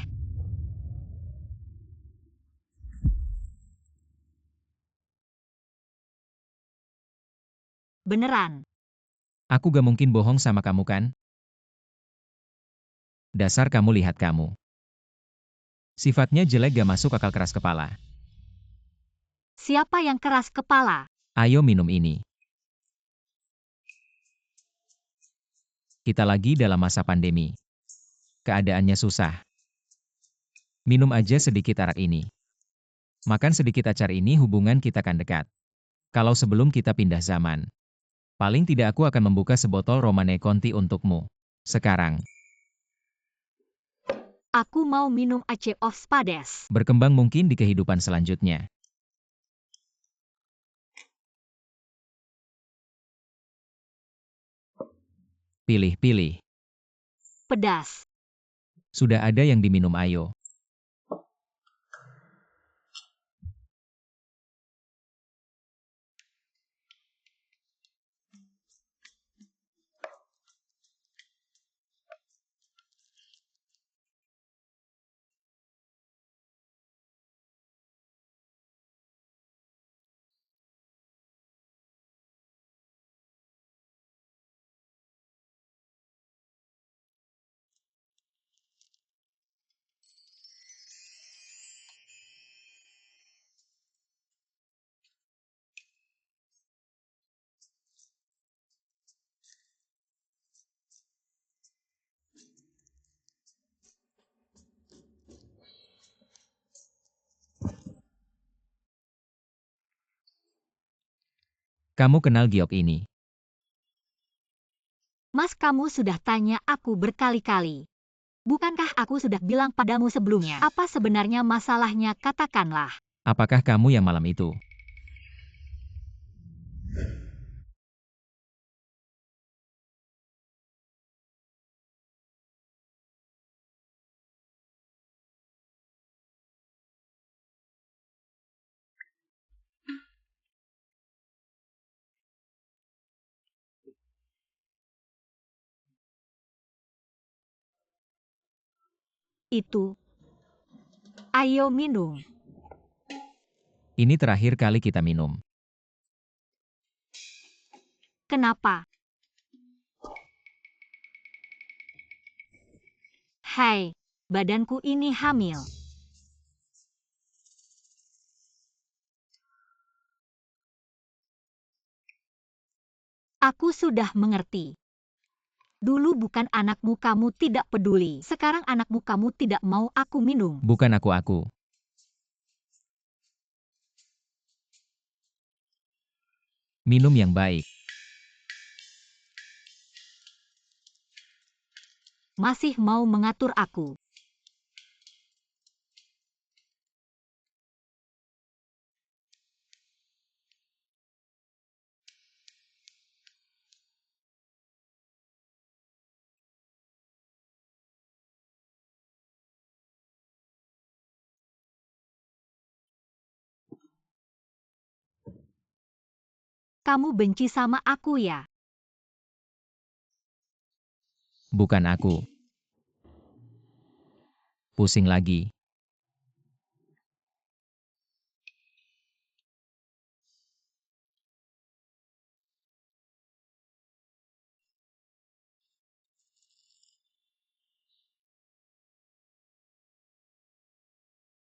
Beneran. Aku gak mungkin bohong sama kamu kan? Dasar kamu, lihat kamu. Sifatnya jelek, gak masuk akal, keras kepala. Siapa yang keras kepala? Ayo minum ini. Kita lagi dalam masa pandemi. Keadaannya susah. Minum aja sedikit arak ini. Makan sedikit acar ini, hubungan kita kan dekat. Kalau sebelum kita pindah zaman. Paling tidak aku akan membuka sebotol Romane Conti untukmu. Sekarang. Aku mau minum Ace of Spades. Berkembang mungkin di kehidupan selanjutnya. Pilih-pilih. Pedas. Sudah ada yang diminum, ayo. Kamu kenal giok ini? Mas, kamu sudah tanya aku berkali-kali. Bukankah aku sudah bilang padamu sebelumnya? Apa sebenarnya masalahnya, katakanlah. Apakah kamu yang malam itu? itu. Ayo minum. Ini terakhir kali kita minum. Kenapa? Hai, badanku ini hamil. Aku sudah mengerti. Dulu bukan anakmu kamu tidak peduli. Sekarang anakmu kamu tidak mau aku minum. Bukan aku. Minum yang baik. Masih mau mengatur aku. Kamu benci sama aku ya? Bukan aku. Pusing lagi.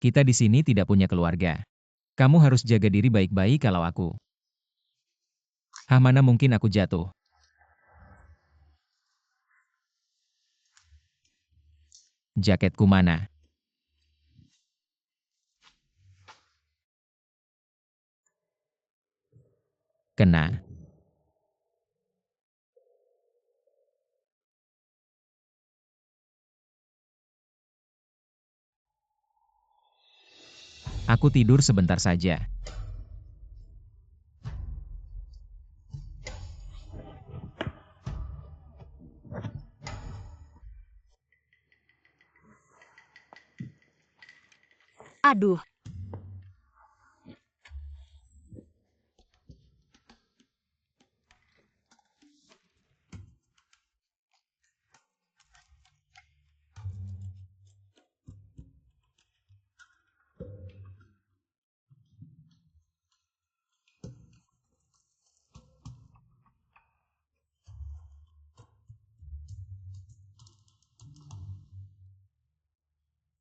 Kita di sini tidak punya keluarga. Kamu harus jaga diri baik-baik kalau aku. Mana mungkin aku jatuh. Jaketku mana? Kena. Aku tidur sebentar saja. Aduh.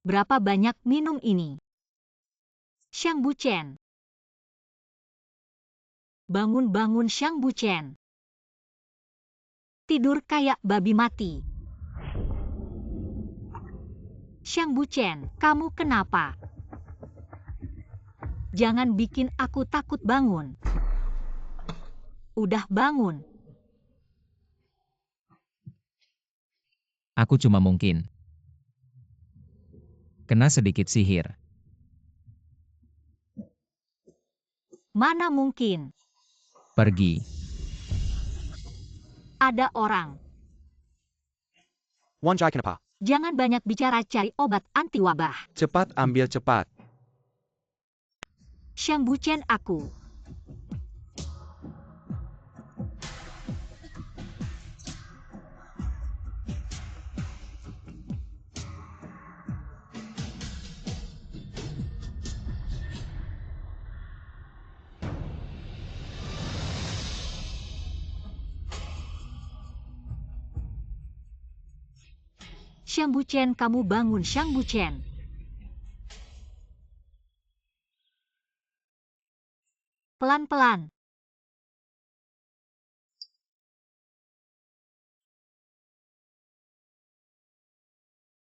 Berapa banyak minum ini? Xiang Buchen. Bangun-bangun Xiang Buchen. Tidur kayak babi mati. Xiang Buchen, kamu kenapa? Jangan bikin aku takut bangun. Udah bangun. Aku cuma mungkin kena sedikit sihir. Mana mungkin? Pergi. Ada orang. Wanjai kenapa? Jangan banyak bicara, cari obat anti wabah. Cepat ambil cepat. Xiang Buchen aku. Xiang Buchen, kamu bangun Xiang Buchen. Pelan-pelan.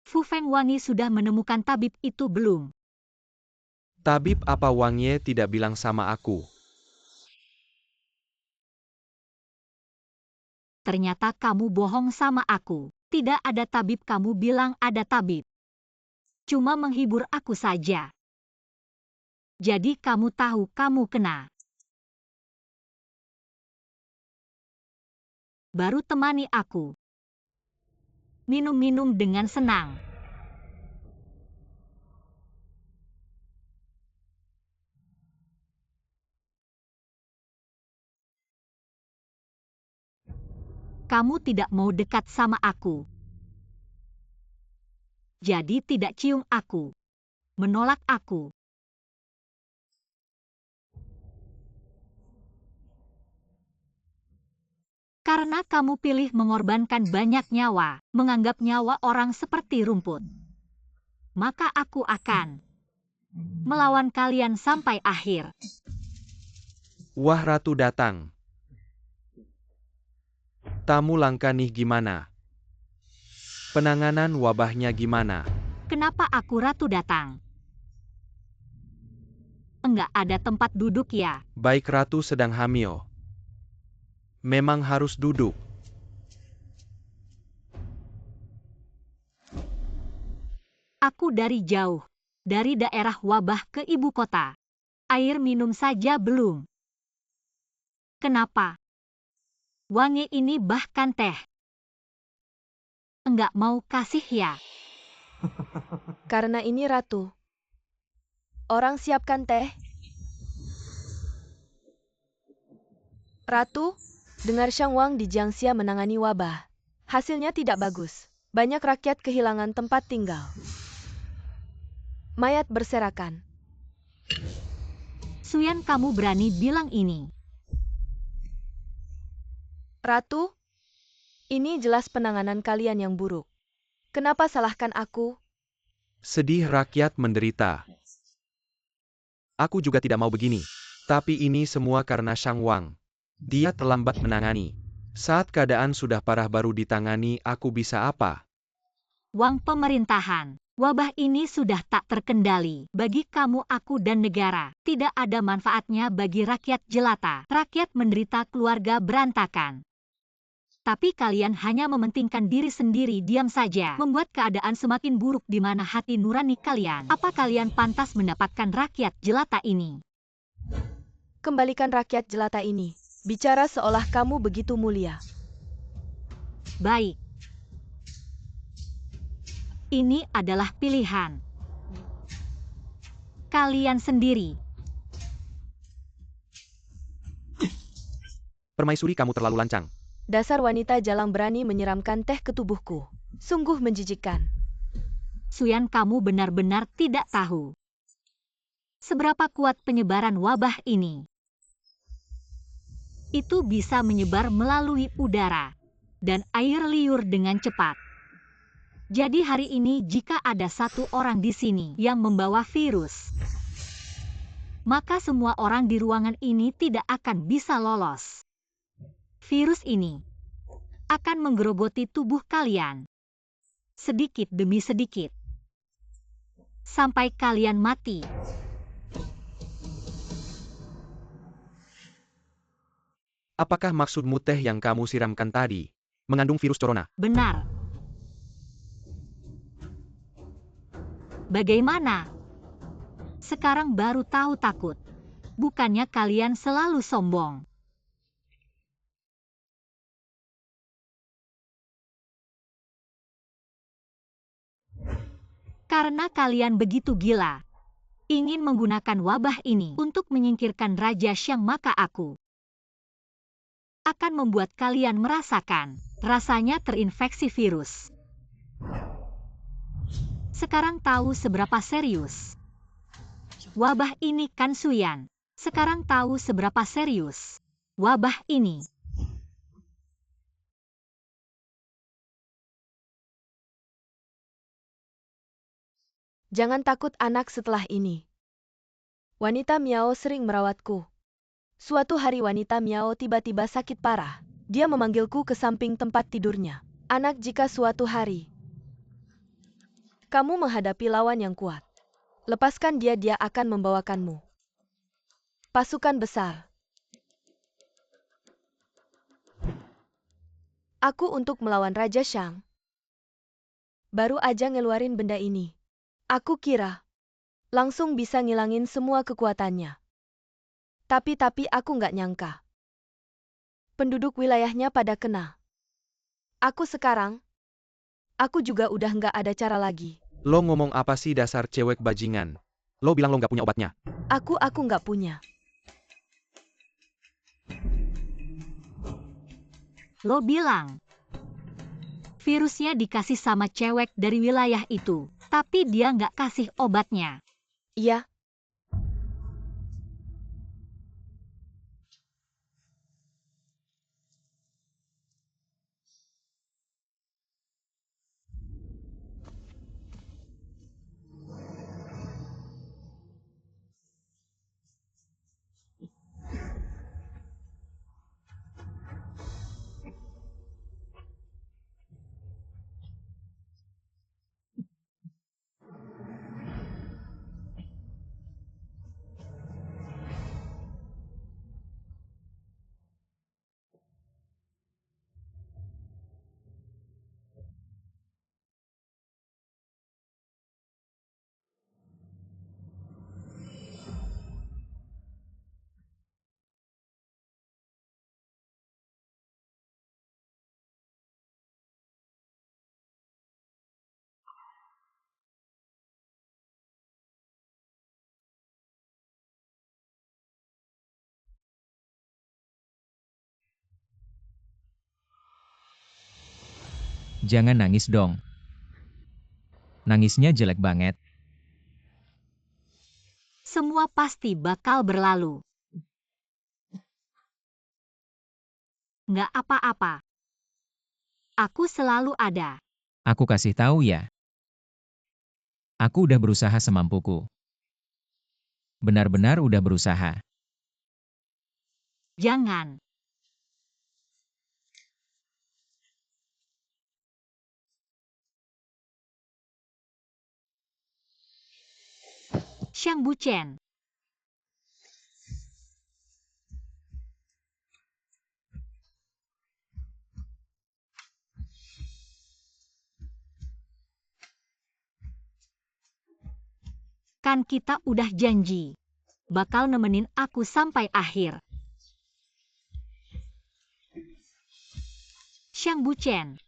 Fu Feng Wangi sudah menemukan tabib itu belum? Tabib apa Wangye tidak bilang sama aku? Ternyata kamu bohong sama aku. Tidak ada tabib, kamu bilang ada tabib. Cuma menghibur aku saja. Jadi kamu tahu kamu kena. Baru temani aku. Minum-minum dengan senang. Kamu tidak mau dekat sama aku. jadi tidak cium aku. Menolak aku. Karena kamu pilih mengorbankan banyak nyawa, menganggap nyawa orang seperti rumput. Maka aku akan melawan kalian sampai akhir. Wah, Ratu datang. Tamu langka nih gimana? Penanganan wabahnya gimana? Kenapa aku Ratu datang? Enggak ada tempat duduk ya? Baik, Ratu sedang hamil. Memang harus duduk. Aku dari jauh, dari daerah wabah ke ibu kota. Air minum saja belum. Kenapa? Wangi ini bahkan teh. Enggak mau kasih ya? Karena ini Ratu. Orang siapkan teh. Ratu, dengar Shang Wang di Jiangxia menangani wabah. Hasilnya tidak bagus. Banyak rakyat kehilangan tempat tinggal. Mayat berserakan. Suyan, kamu berani bilang ini? Ratu, ini jelas penanganan kalian yang buruk. Kenapa salahkan aku? Sedih rakyat menderita. Aku juga tidak mau begini. Tapi ini semua karena Shang Wang. Dia terlambat menangani. Saat keadaan sudah parah baru ditangani, aku bisa apa? Wang pemerintahan. Wabah ini sudah tak terkendali. Bagi kamu, aku, dan negara. Tidak ada manfaatnya bagi rakyat jelata. Rakyat menderita, keluarga berantakan. Tapi kalian hanya mementingkan diri sendiri, diam saja. Membuat keadaan semakin buruk di mana hati nurani kalian. Apa kalian pantas mendapatkan rakyat jelata ini? Kembalikan rakyat jelata ini. Bicara seolah kamu begitu mulia. Baik. Ini adalah pilihan kalian sendiri. Permaisuri, kamu terlalu lancang. Dasar wanita jalang berani menyiramkan teh ke tubuhku. Sungguh menjijikkan. Suyan, kamu benar-benar tidak tahu seberapa kuat penyebaran wabah ini. Itu bisa menyebar melalui udara dan air liur dengan cepat. Jadi hari ini jika ada satu orang di sini yang membawa virus, maka semua orang di ruangan ini tidak akan bisa lolos. Virus ini akan menggerogoti tubuh kalian, sedikit demi sedikit, sampai kalian mati. Apakah maksudmu teh yang kamu siramkan tadi mengandung virus corona? Benar. Bagaimana? Sekarang baru tahu takut. Bukannya kalian selalu sombong. Karena kalian begitu gila. Ingin menggunakan wabah ini untuk menyingkirkan Raja Xiang, maka aku akan membuat kalian merasakan rasanya terinfeksi virus. Sekarang tahu seberapa serius wabah ini kan, Suyan? Sekarang tahu seberapa serius wabah ini. Jangan takut anak, setelah ini. Wanita Miao sering merawatku. Suatu hari wanita Miao tiba-tiba sakit parah. Dia memanggilku ke samping tempat tidurnya. Anak, jika suatu hari kamu menghadapi lawan yang kuat, lepaskan dia, dia akan membawakanmu pasukan besar. Aku untuk melawan Raja Shang. Baru aja ngeluarin benda ini. Aku kira langsung bisa ngilangin semua kekuatannya. Tapi aku nggak nyangka penduduk wilayahnya pada kena. Aku juga udah nggak ada cara lagi. Lo ngomong apa sih, dasar cewek bajingan? Lo bilang lo nggak punya obatnya. Aku nggak punya. Lo bilang Virusnya dikasih sama cewek dari wilayah itu, tapi dia nggak kasih obatnya. Iya, Jangan nangis dong. Nangisnya jelek banget. Semua pasti bakal berlalu. Nggak apa-apa. Aku selalu ada. Aku kasih tahu ya. Aku udah berusaha semampuku. Benar-benar udah berusaha. Jangan. Xiang Buchen. Kan kita udah janji. Bakal nemenin aku sampai akhir. Xiang Buchen.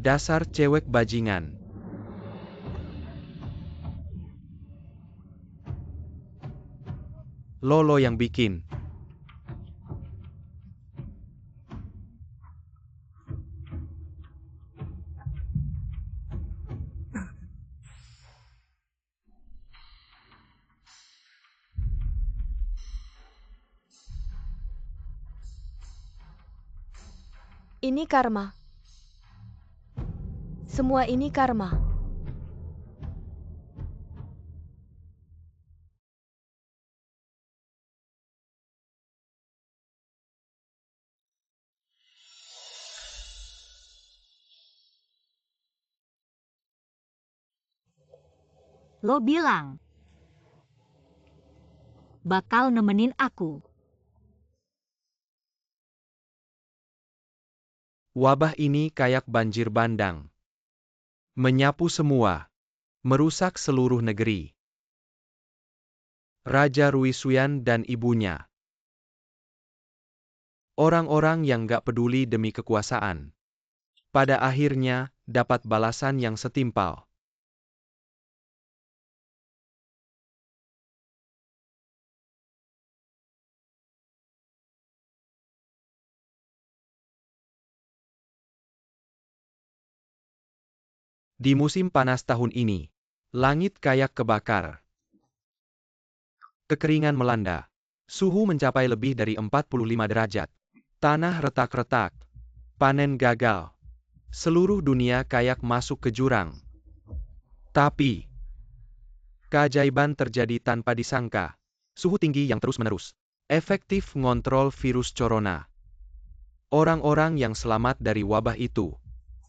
Dasar cewek bajingan. Lolo yang bikin. ini karma. Semua ini karma. Lo bilang. Bakal nemenin aku. Wabah ini kayak banjir bandang. Menyapu semua. Merusak seluruh negeri. Raja Ruisuyan dan ibunya. Orang-orang yang gak peduli demi kekuasaan. Pada akhirnya, dapat balasan yang setimpal. Di musim panas tahun ini, langit kayak kebakar. Kekeringan melanda. Suhu mencapai lebih dari 45 derajat. Tanah retak-retak. Panen gagal. Seluruh dunia kayak masuk ke jurang. Tapi, keajaiban terjadi tanpa disangka. Suhu tinggi yang terus-menerus. Efektif ngontrol virus corona. Orang-orang yang selamat dari wabah itu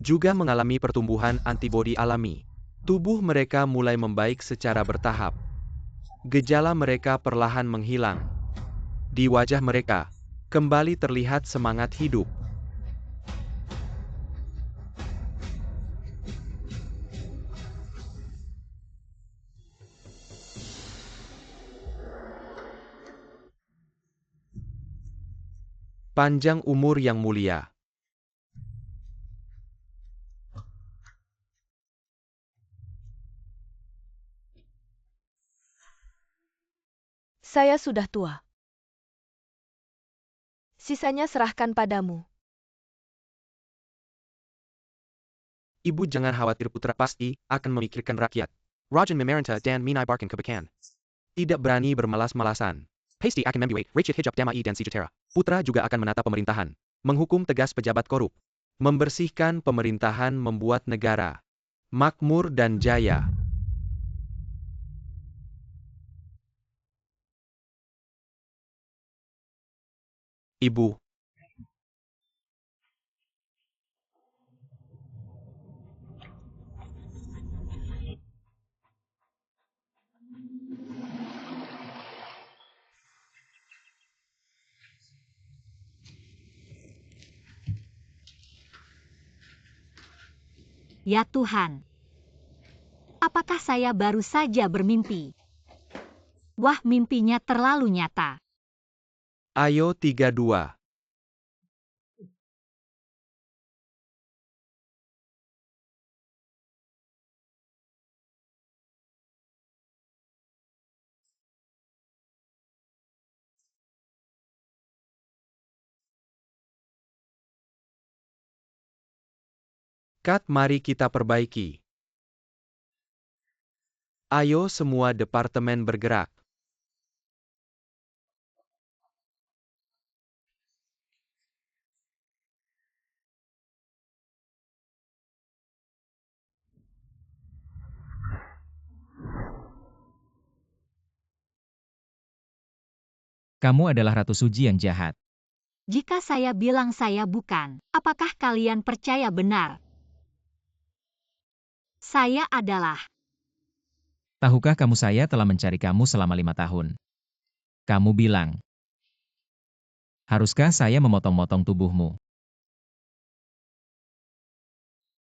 juga mengalami pertumbuhan antibodi alami. Tubuh mereka mulai membaik secara bertahap. Gejala mereka perlahan menghilang. Di wajah mereka, kembali terlihat semangat hidup. Panjang umur yang mulia. Saya sudah tua. Sisanya serahkan padamu. Ibu jangan khawatir, putra pasti akan memikirkan rakyat. Rajan memerintah dan menyebarkan kebajikan. Tidak berani bermalas-malasan. Pasti akan membuat rakyat hidup damai dan sejahtera. Putra juga akan menata pemerintahan. Menghukum tegas pejabat korup. Membersihkan pemerintahan, membuat negara makmur dan jaya. Ibu. Ya Tuhan. Apakah saya baru saja bermimpi? Wah, mimpinya terlalu nyata. Ayo 32. Kat, mari kita perbaiki. Ayo semua departemen bergerak. Kamu adalah Ratu Suji yang jahat. Jika saya bilang saya bukan, apakah kalian percaya benar? Saya adalah. Tahukah kamu saya telah mencari kamu selama 5 tahun? Kamu bilang, haruskah saya memotong-motong tubuhmu?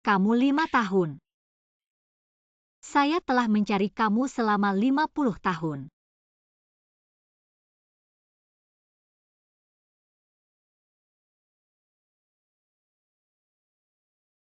Kamu 5 tahun. Saya telah mencari kamu selama 50 tahun.